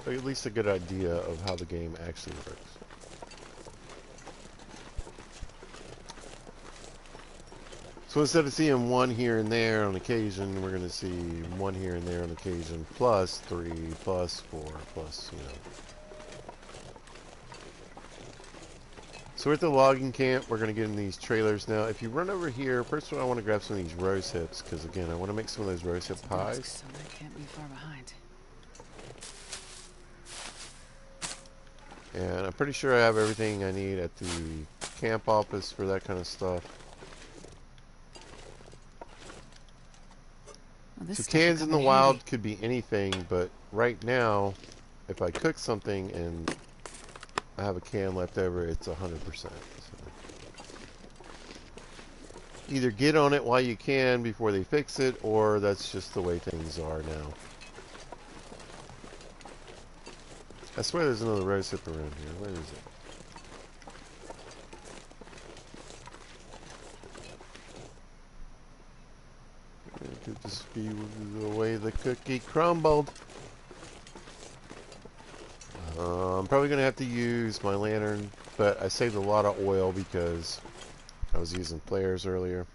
at least a good idea of how the game actually works. So instead of seeing one here and there on occasion, we're going to see one here and there on occasion, plus 3, plus 4, plus, you know. So we're at the logging camp. We're going to get in these trailers now. If you run over here, first of all, I want to grab some of these rose hips, because again, I want to make some of those rose hip pies. So I can't be far behind. And I'm pretty sure I have everything I need at the camp office for that kind of stuff. Well, So cans in the wild could be anything, but right now, if I cook something and I have a can left over, it's 100%. So. either get on it while you can before they fix it, or that's just the way things are now. I swear there's another rosehip around here. Where is it? It could just be the way the cookie crumbled. I'm probably going to have to use my lantern, but I saved a lot of oil because I was using flares earlier.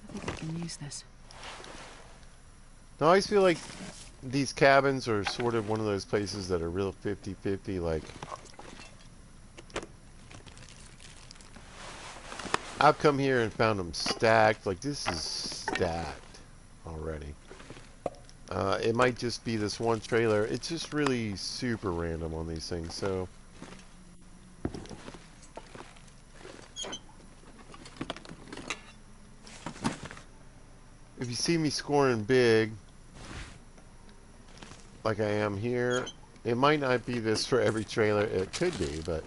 I think I can use this. Now, I always feel like these cabins are sort of one of those places that are real 50-50, like I've come here and found them stacked. Like, this is stacked already. It might just be this one trailer. It's just really super random on these things, so if you see me scoring big like I am here, it might not be this for every trailer. It could be, but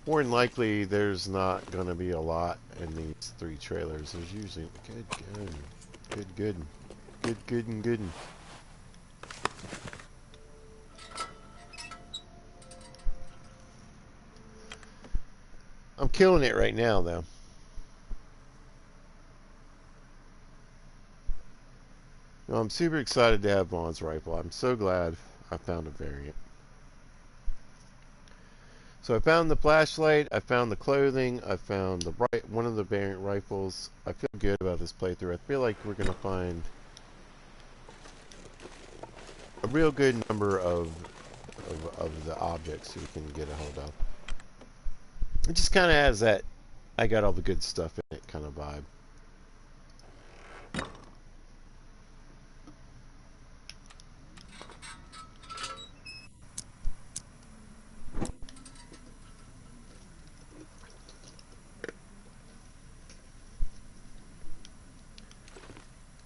more than likely there's not going to be a lot in these 3 trailers. There's usually good. I'm killing it right now, though. No, I'm super excited to have Vaughn's rifle. I'm so glad I found a variant. So I found the flashlight, I found the clothing, I found the one of the variant rifles. I feel good about this playthrough. I feel like we're going to find a real good number of the objects we can get a hold of. It just kind of has that I got all the good stuff in it kind of vibe.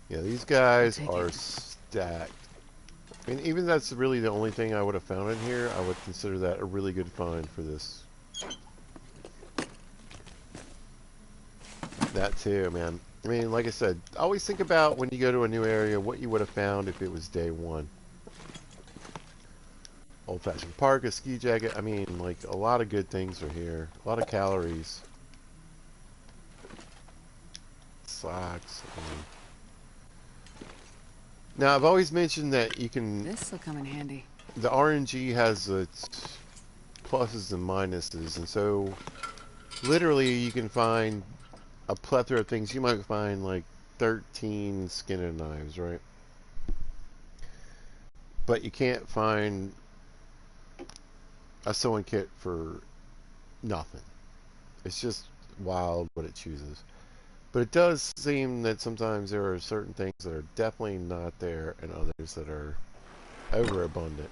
Yeah, these guys are stacked. I mean, even that's really the only thing I would have found in here, I would consider that a really good find for this. That too, man. I mean, like I said, always think about when you go to a new area what you would have found if it was day one. Old-fashioned park, a ski jacket. I mean, like, a lot of good things are here. A lot of calories. Socks. I mean. Now, I've always mentioned that you can... This will come in handy. The RNG has its pluses and minuses, and so literally you can find a plethora of things. You might find like 13 Skinner knives, right? But you can't find a sewing kit for nothing. It's just wild what it chooses. But it does seem that sometimes there are certain things that are definitely not there and others that are overabundant.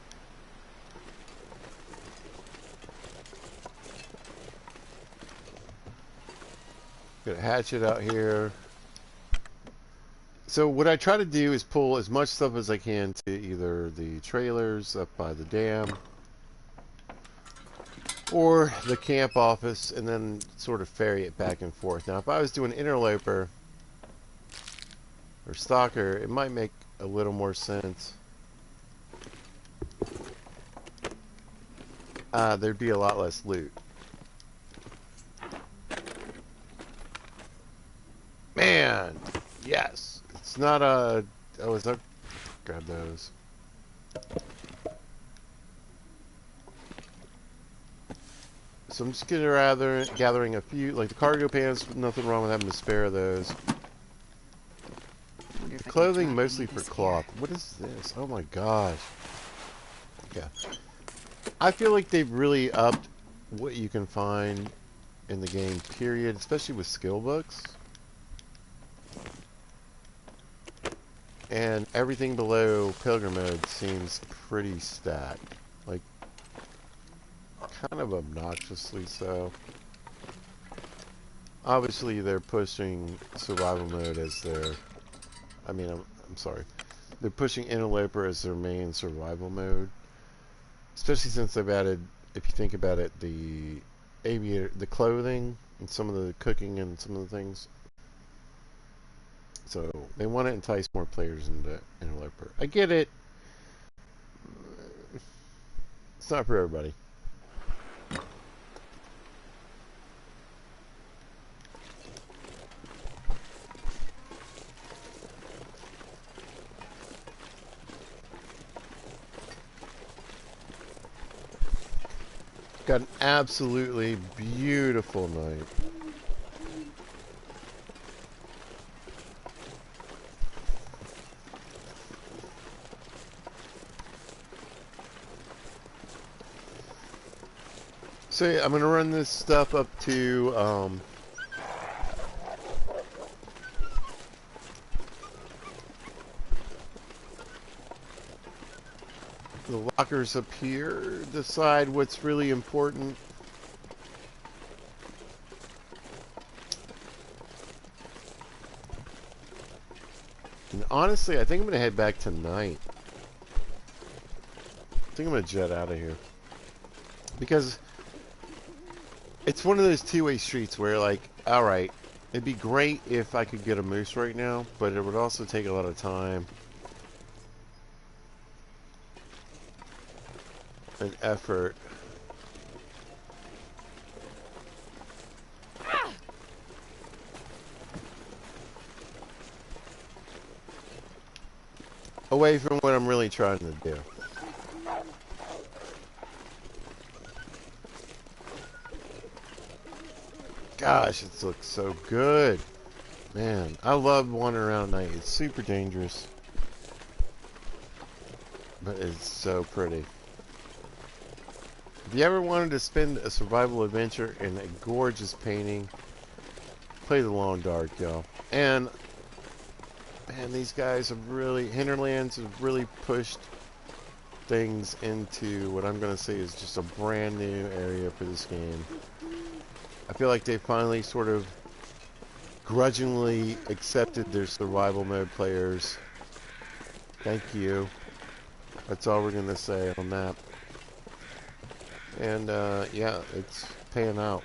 Got a hatchet out here. So what I try to do is pull as much stuff as I can to either the trailers up by the dam or the camp office, and then sort of ferry it back and forth. Now, if I was doing interloper or stalker, it might make a little more sense. There'd be a lot less loot. Man, yes. It's not a... Oh, is that... Grab those. So I'm just gathering a few, like the cargo pants, nothing wrong with having to spare those. The clothing mostly for cloth. What is this? Oh my gosh. Yeah. I feel like they've really upped what you can find in the game, period, especially with skill books. And everything below Pilgrim mode seems pretty stacked. Like, kind of obnoxiously so. Obviously, they're pushing survival mode as their... I'm sorry. They're pushing Interloper as their main survival mode. Especially since they've added, if you think about it, the aviator, the clothing, and some of the cooking and some of the things. So they want to entice more players into Interloper. I get it. It's not for everybody. Got an absolutely beautiful night. So yeah, I'm going to run this stuff up to the lockers up here, decide what's really important. And honestly, I think I'm going to head back tonight. I think I'm going to jet out of here. Because it's one of those two-way streets where, like, alright, it'd be great if I could get a moose right now, but it would also take a lot of time and effort. Away from what I'm really trying to do. Gosh, it looks so good. Man, I love wandering around at night. It's super dangerous. But it's so pretty. If you ever wanted to spend a survival adventure in a gorgeous painting, play the Long Dark, y'all. And, man, these guys have really, Hinterlands have really pushed things into what I'm going to say is just a brand new area for this game. I feel like they finally sort of grudgingly accepted their survival mode players. Thank you. That's all we're going to say on that. And, yeah, it's paying out.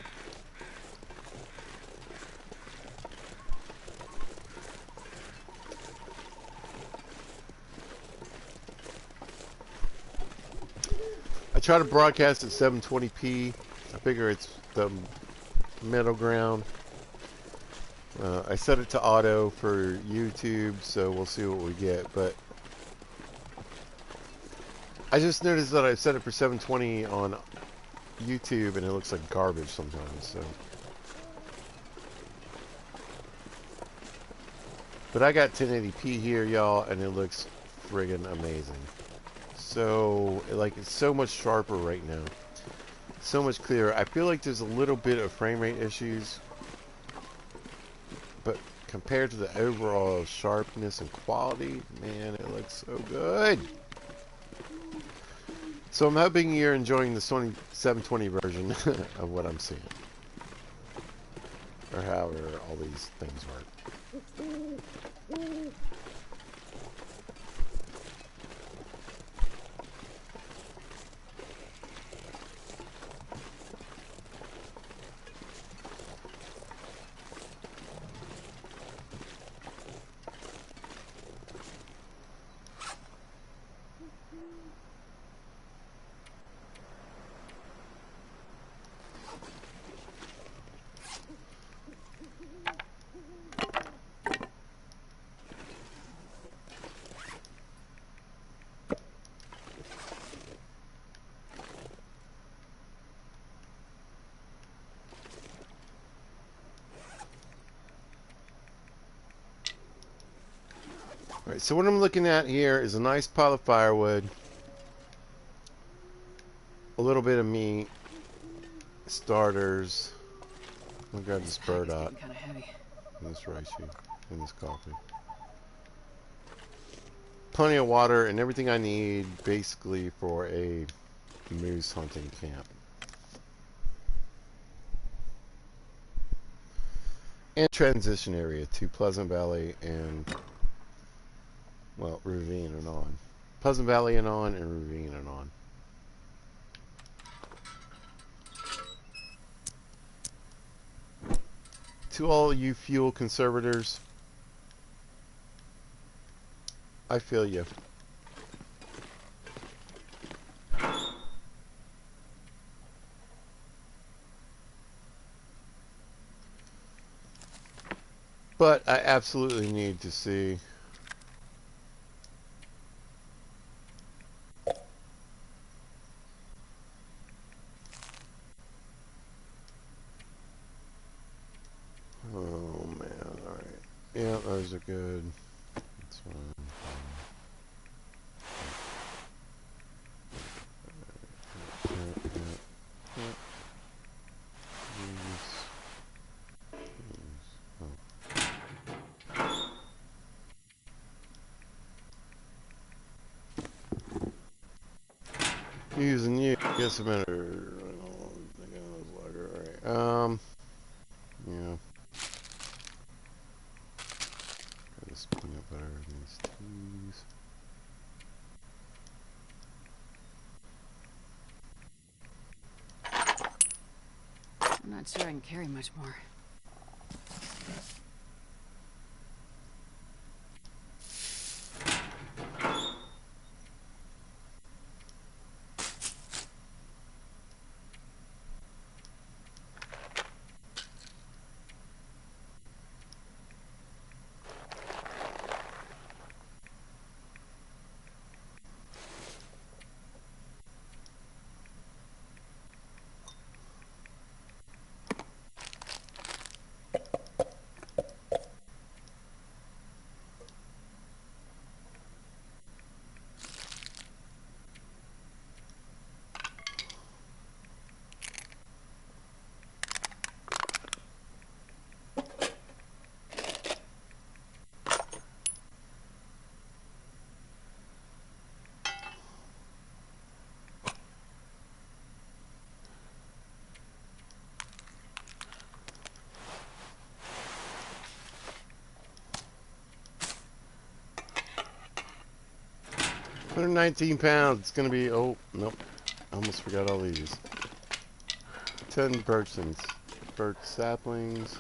I try to broadcast at 720p. I figure it's the middle ground. I set it to auto for YouTube, so we'll see what we get. But I just noticed that I set it for 720 on YouTube, and it looks like garbage sometimes. So, but I got 1080p here, y'all, and it looks friggin' amazing. So, like, it's so much sharper right now. So much clearer. I feel like there's a little bit of frame rate issues, but compared to the overall sharpness and quality, man, it looks so good. So I'm hoping you're enjoying the Sony 720 version of what I'm seeing. Or however all these things work. Alright, so what I'm looking at here is a nice pile of firewood, a little bit of meat, starters. I'll grab this burdock Kind of heavy. and this rice sheet and this coffee. plenty of water and everything I need basically for a moose hunting camp. And transition area to Pleasant Valley and, well, Ravine and on. Pleasant Valley and on, and Ravine and on. To all you fuel conservators, I feel you. But I absolutely need to see. Oh man, alright. Yeah, those are good. That's fine. Using you, guess a minute. Alright. Yeah. This peanut butter and these teas. I'm not sure I can carry much more. £119. It's gonna be. Oh nope, almost forgot all these. 10 birch saplings.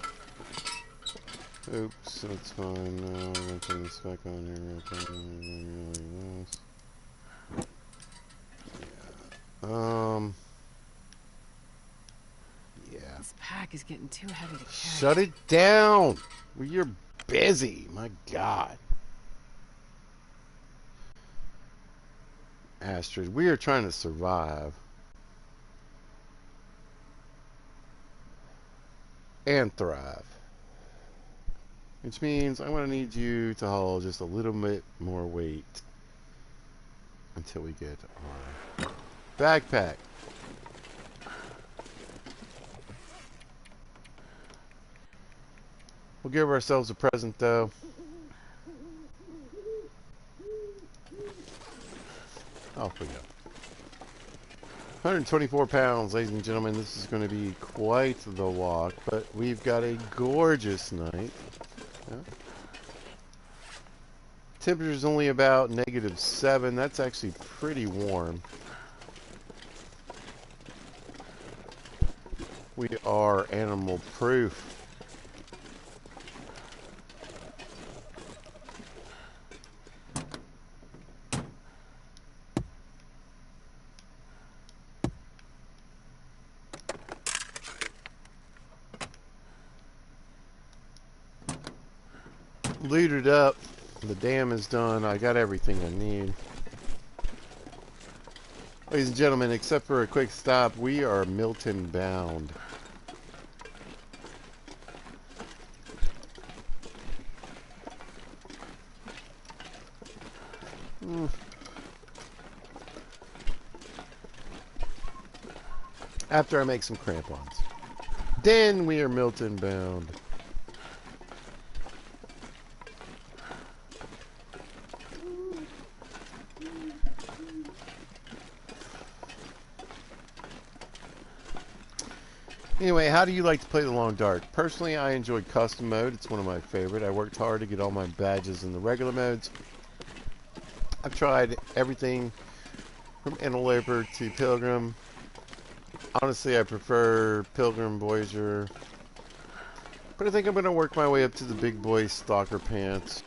Oops, that's fine. No, I'm gonna put this back on here. Yeah. This pack is getting too heavy to carry. Shut it down. Well, you're busy. My God. Astrid, we are trying to survive. And thrive. Which means I'm going to need you to haul just a little bit more weight until we get our backpack. We'll give ourselves a present though. Off we go. 124 pounds, ladies and gentlemen. This is going to be quite the walk, but we've got a gorgeous night. Yeah. Temperature's only about -7. That's actually pretty warm. We are animal proof. Looted up. The dam is done. I got everything I need. Ladies and gentlemen, except for a quick stop, we are Milton bound. After I make some crampons. Then we are Milton bound. Anyway, how do you like to play the Long Dark? Personally, I enjoy custom mode. It's one of my favorite. I worked hard to get all my badges in the regular modes. I've tried everything from Interloper to Pilgrim. Honestly, I prefer Pilgrim Voyager. But I think I'm going to work my way up to the big boy Stalker Pants.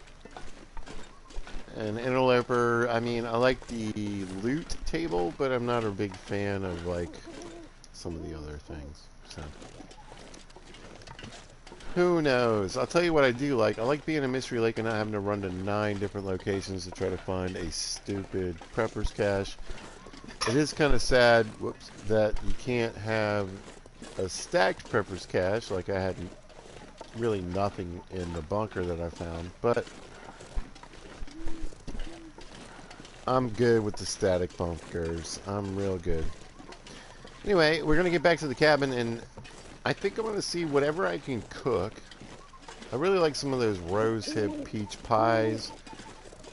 And Interloper, I mean, I like the loot table, but I'm not a big fan of, like, some of the other things. So, who knows? I'll tell you what I do like. I like being in Mystery Lake and not having to run to 9 different locations to try to find a stupid prepper's cache. It is kind of sad, whoops, that you can't have a stacked prepper's cache. Like, I had really nothing in the bunker that I found, but I'm good with the static bunkers. I'm real good. Anyway, we're going to get back to the cabin, and I think I'm going to see whatever I can cook. I really like some of those rose-hip peach pies.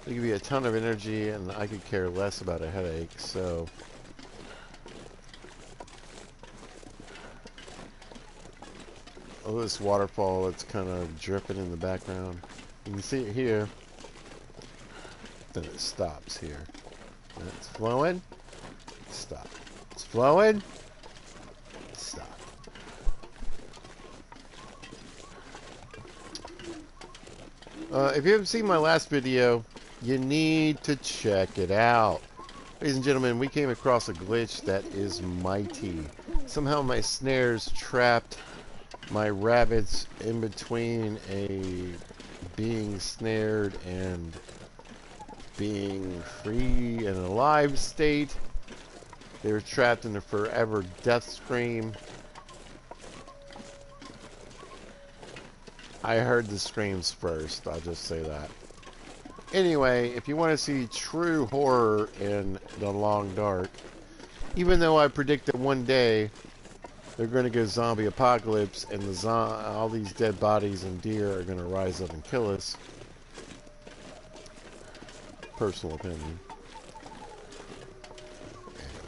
They give you a ton of energy, and I could care less about a headache, so... Oh, this waterfall that's kind of dripping in the background. You can see it here. Then it stops here. And it's flowing. Stop. It's flowing. Stop. If you haven't seen my last video, you need to check it out. Ladies and gentlemen, we came across a glitch that is mighty. Somehow my snares trapped my rabbits in between a being snared and being free and alive state. They were trapped in a forever death scream. I heard the screams first, I'll just say that. Anyway, if you want to see true horror in the Long Dark, even though I predict that one day they're going to go zombie apocalypse and all these dead bodies and deer are going to rise up and kill us. Personal opinion.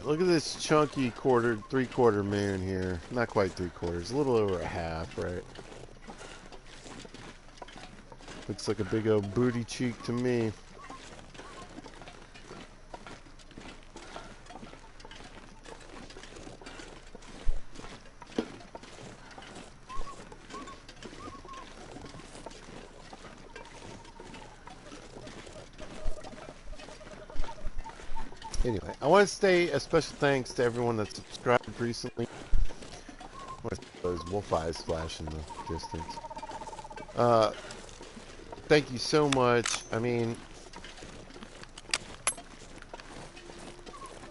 Look at this chunky three-quarter moon here. Not quite three-quarters, a little over a half, right? Looks like a big old booty cheek to me. Anyway, I want to say a special thanks to everyone that subscribed recently. I want to see those wolf eyes flash in the distance. Thank you so much. I mean,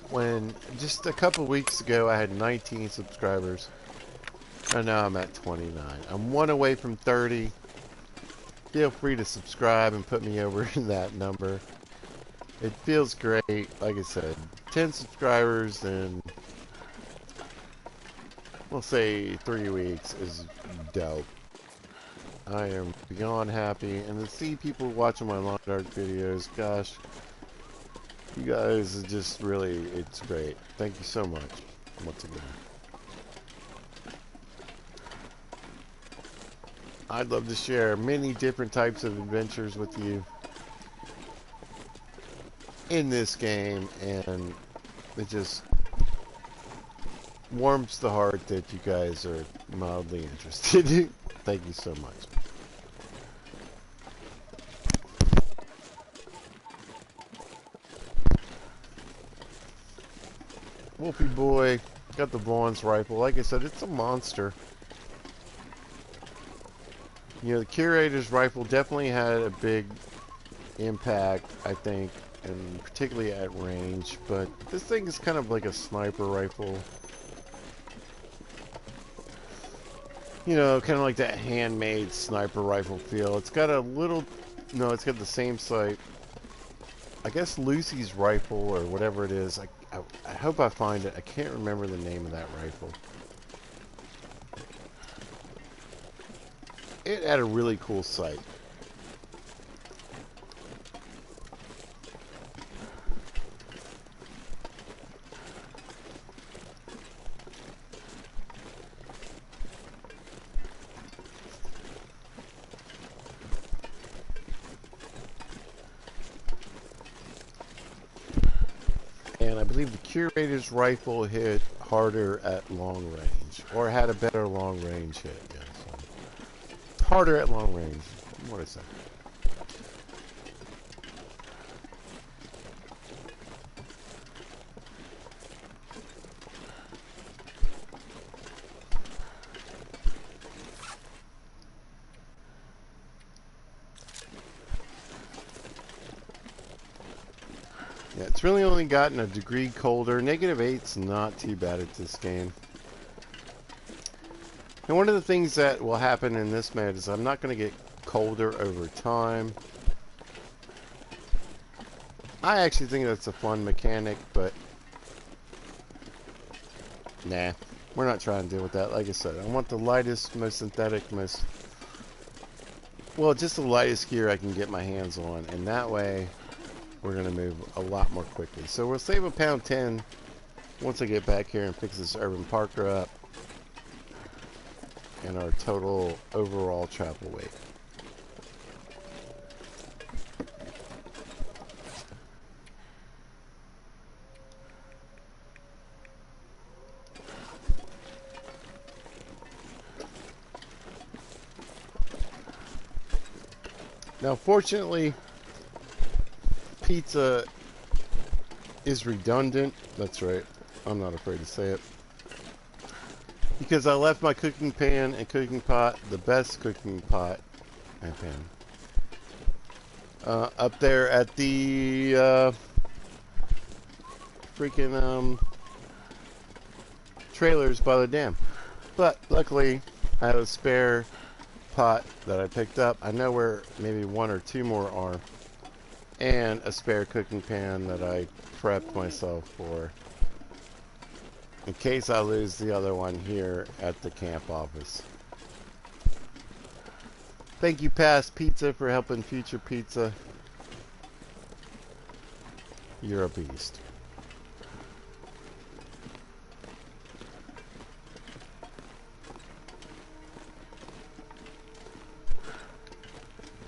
when just a couple weeks ago I had 19 subscribers, and now I'm at 29. I'm one away from 30. Feel free to subscribe and put me over in that number. It feels great. Like I said, 10 subscribers in, we'll say 3 weeks is dope. I am beyond happy, and to see people watching my Long Dark videos, gosh, you guys are just really, it's great. Thank you so much, once again. I'd love to share many different types of adventures with you in this game, and it just warms the heart that you guys are mildly interested. Thank you so much. Wolfie boy got the Vaughn's rifle. Like I said, it's a monster. You know, the Curator's rifle definitely had a big impact, I think, and particularly at range, but this thing is kind of like a sniper rifle. You know, kind of like that handmade sniper rifle feel. It's got a little, no, it's got the same sight. I guess Lucy's rifle or whatever it is. I hope I find it. I can't remember the name of that rifle. It had a really cool sight. I believe the Curator's rifle hit harder at long range, or had a better long range hit. Yeah, so harder at long range. What did I say? Yeah, it's really only gotten a degree colder. -8's not too bad at this game. And one of the things that will happen in this mode is I'm not going to get colder over time. I actually think that's a fun mechanic, but nah, we're not trying to deal with that. Like I said, I want the lightest, most synthetic, well, just the lightest gear I can get my hands on, and that way we're going to move a lot more quickly. So we'll save a pound 10 once I get back here and fix this Urban Parker up and our total overall travel weight. Now, fortunately, pizza is redundant. That's right. I'm not afraid to say it. Because I left my cooking pan and cooking pot, the best cooking pot and pan, up there at the freaking trailers by the dam. But luckily, I have a spare pot that I picked up. I know where maybe one or two more are. And a spare cooking pan that I prepped myself for, in case I lose the other one here at the camp office. Thank you, Past Pizza, for helping Future Pizza. You're a beast.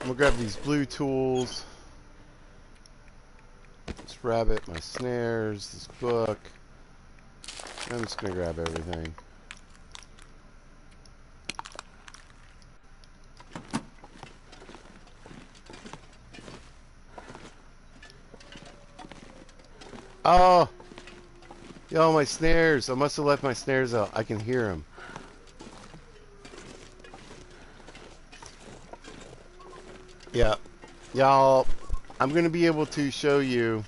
We'll grab these blue tools. This rabbit, my snares, this book. I'm just going to grab everything. Oh! Yo, my snares. I must have left my snares out. I can hear them. Yeah. Y'all, I'm going to be able to show you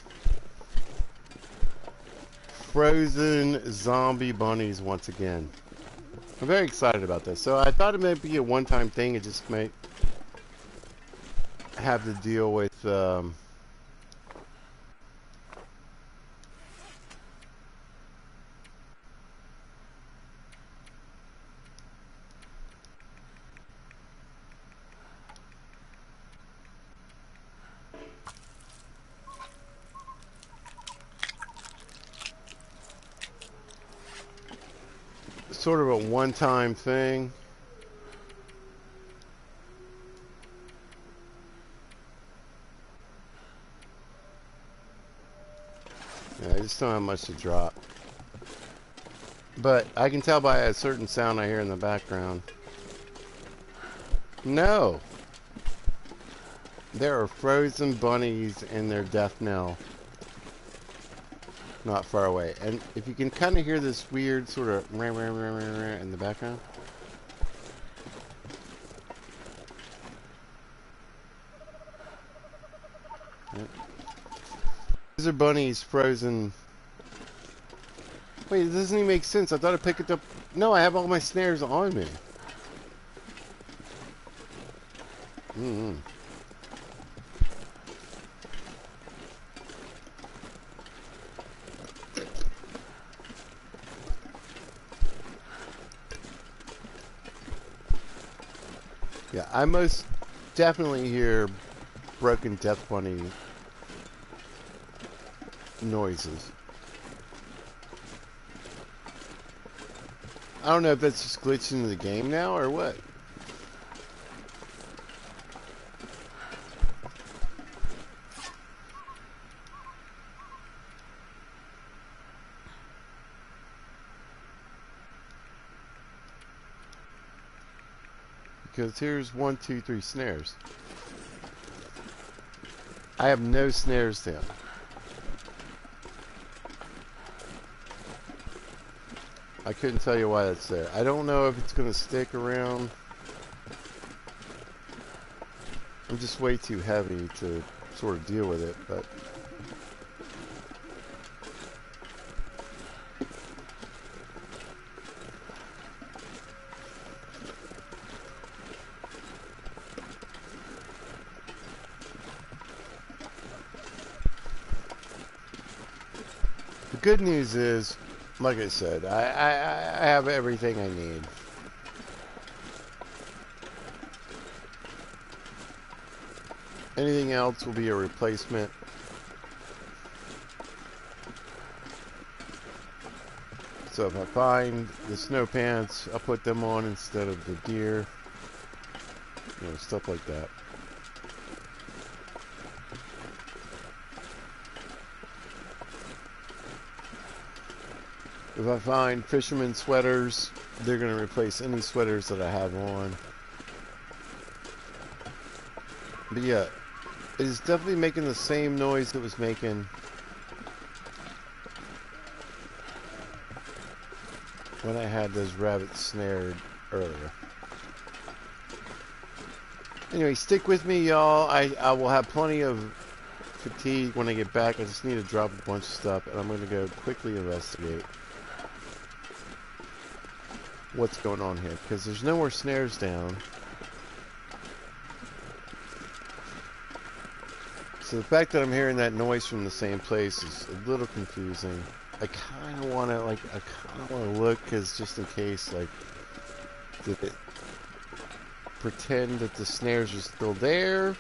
frozen zombie bunnies once again. I'm very excited about this. So I thought it might be a one-time thing. It just might have to deal with sort of a one-time thing. Yeah, I just don't have much to drop. But I can tell by a certain sound I hear in the background. No! There are frozen bunnies in their death knell. Not far away. And if you can kind of hear this weird sort of in the background. Yep. These are bunnies frozen. Wait, it doesn't even make sense. I thought I picked it up. No, I have all my snares on me. Mm-hmm. Yeah, I most definitely hear broken death bunny noises. I don't know if that's just glitched into the game now or what. Because here's 1, 2, 3 snares. I have no snares down. I couldn't tell you why that's there. I don't know if it's going to stick around. I'm just way too heavy to sort of deal with it, but the good news is, like I said, I have everything I need. Anything else will be a replacement. So if I find the snow pants, I'll put them on instead of the deer. You know, stuff like that. If I find fisherman sweaters, they're going to replace any sweaters that I have on. But yeah, it is definitely making the same noise it was making when I had those rabbits snared earlier. Anyway, stick with me, y'all. I will have plenty of fatigue when I get back. I just need to drop a bunch of stuff, and I'm going to go quickly investigate what's going on here, because there's no more snares down. So the fact that I'm hearing that noise from the same place is a little confusing. I kind of want to look, because just in case, like, did it pretend that the snares are still there?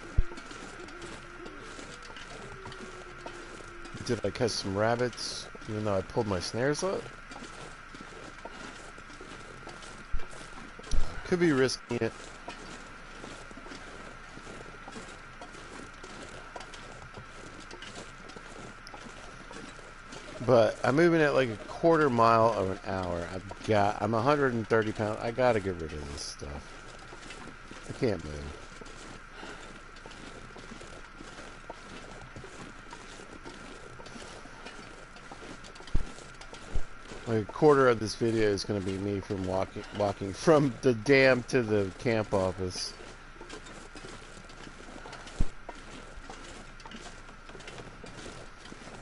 Did I catch some rabbits even though I pulled my snares up? Could be risking it. But I'm moving at like a quarter mile of an hour. I'm 130 pounds. I gotta get rid of this stuff. I can't move. Like a quarter of this video is going to be me from walking from the dam to the camp office.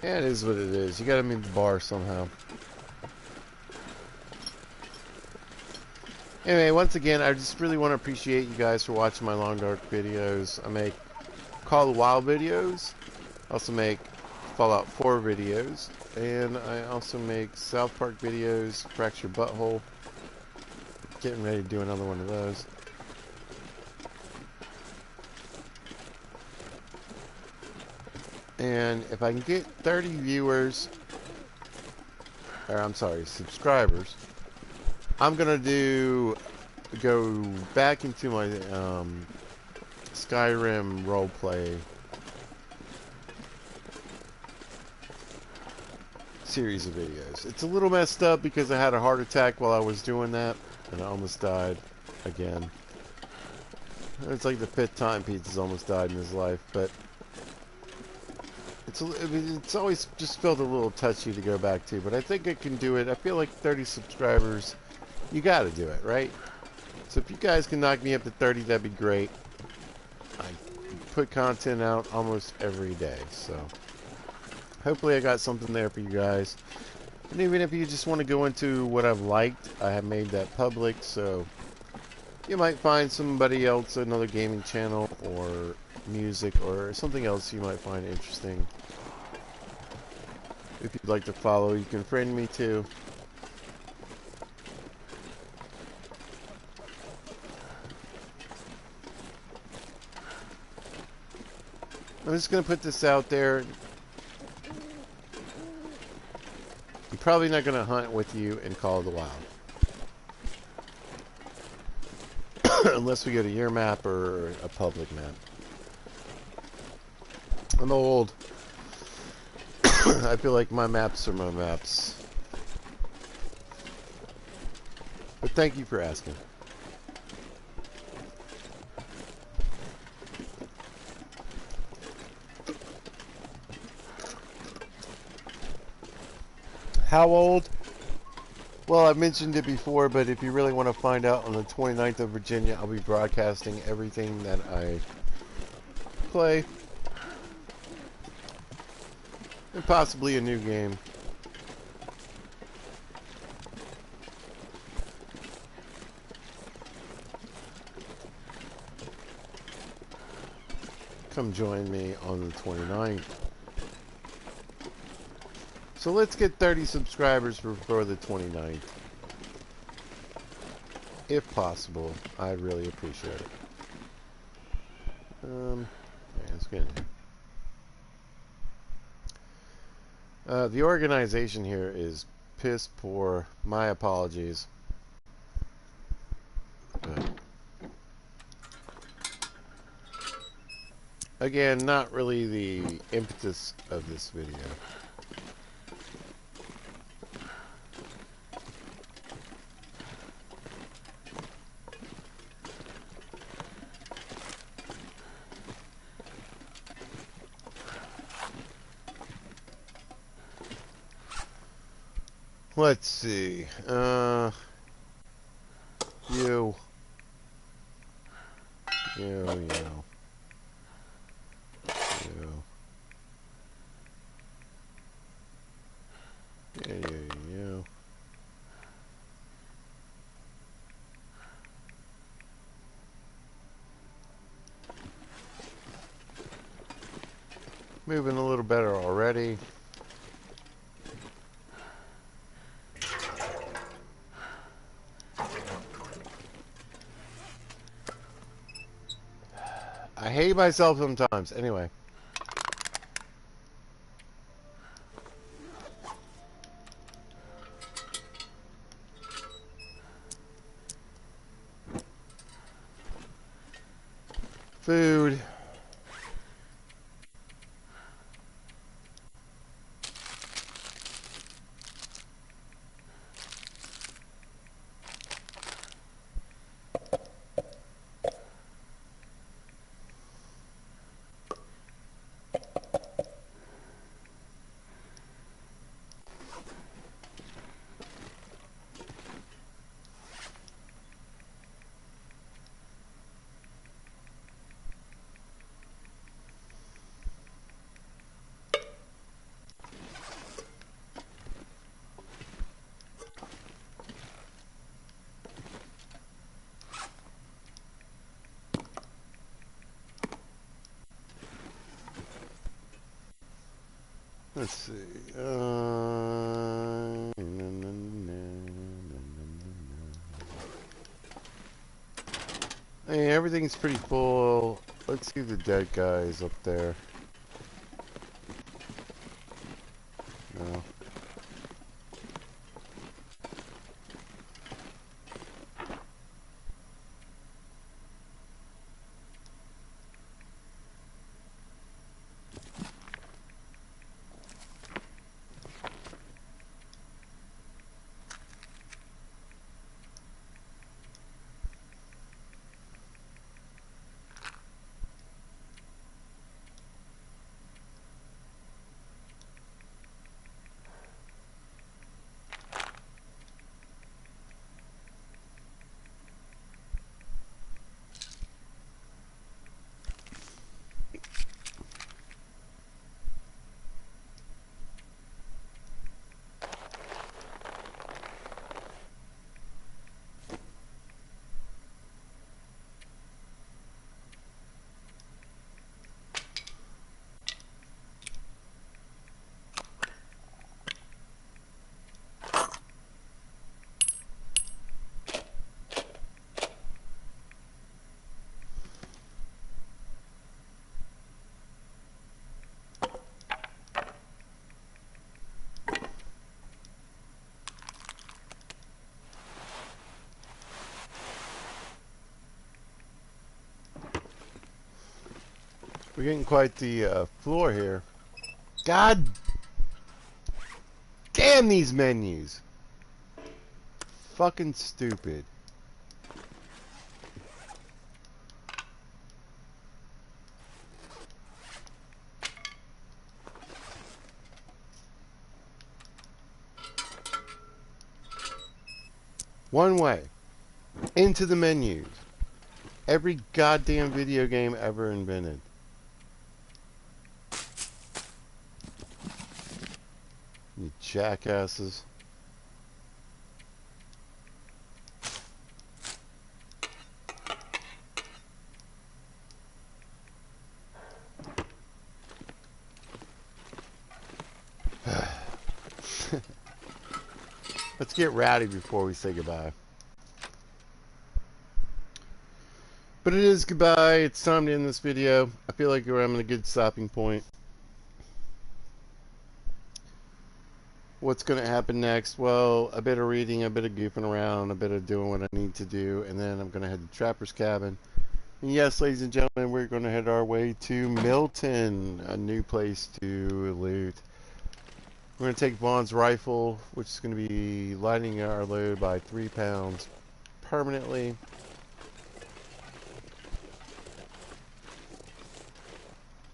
Yeah, it is what it is. You gotta move the bar somehow. Anyway, once again, I just really want to appreciate you guys for watching my Long Dark videos. I make Call of the Wild videos. I also make Fallout 4 videos. And I also make South Park videos, Fracture Butthole. Getting ready to do another one of those. And if I can get 30 viewers, or I'm sorry, subscribers, I'm gonna go back into my Skyrim roleplay series of videos. It's a little messed up because I had a heart attack while I was doing that, and I almost died again. It's like the 5th time Pete's almost died in his life, but it's always just felt a little touchy to go back to, but I think I can do it. I feel like 30 subscribers, you gotta do it, right? So if you guys can knock me up to 30, that'd be great. I put content out almost every day, so hopefully I got something there for you guys. And even if you just want to go into what I've liked, I have made that public, so you might find somebody else, another gaming channel, or music, or something else you might find interesting. If you'd like to follow, you can friend me too. I'm just going to put this out there. I'm probably not going to hunt with you in Call of the Wild. Unless we go to your map or a public map. I'm old. I feel like my maps are my maps. But thank you for asking. How old? Well, I mentioned it before, but if you really want to find out, on the 29th of Virginia, I'll be broadcasting everything that I play. And possibly a new game. Come join me on the 29th. So let's get 30 subscribers before the 29th. If possible, I'd really appreciate it. Yeah, let's get in here. The organization here is piss poor. My apologies. But again, not really the impetus of this video. Let's see. You. You. You. You. You. Moving a little better already. I hate myself sometimes. Anyway. Food. Let's see. Hey, everything's pretty full. Let's see the dead guys up there. No. We're getting quite the floor here. God damn these menus. Fucking stupid. One way. Into the menus. Every goddamn video game ever invented. You jackasses. Let's get rowdy before we say goodbye. But it is goodbye. It's time to end this video. I feel like we're having a good stopping point. What's going to happen next? Well, a bit of reading, a bit of goofing around, a bit of doing what I need to do, and then I'm going to head to Trapper's Cabin. And yes, ladies and gentlemen, we're going to head our way to Milton, a new place to loot. We're going to take Vaughn's rifle, which is going to be lightening our load by 3 pounds permanently.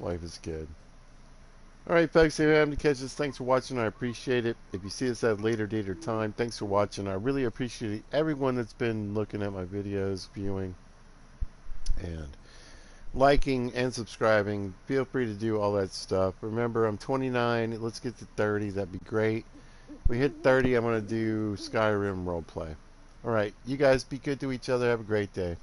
Life is good. Alright folks, if you happen to catch this, thanks for watching. I appreciate it. If you see us at a later date or time, thanks for watching. I really appreciate everyone that's been looking at my videos, viewing, and liking and subscribing. Feel free to do all that stuff. Remember, I'm 29. Let's get to 30. That'd be great. If we hit 30, I'm going to do Skyrim roleplay. Alright, you guys be good to each other. Have a great day.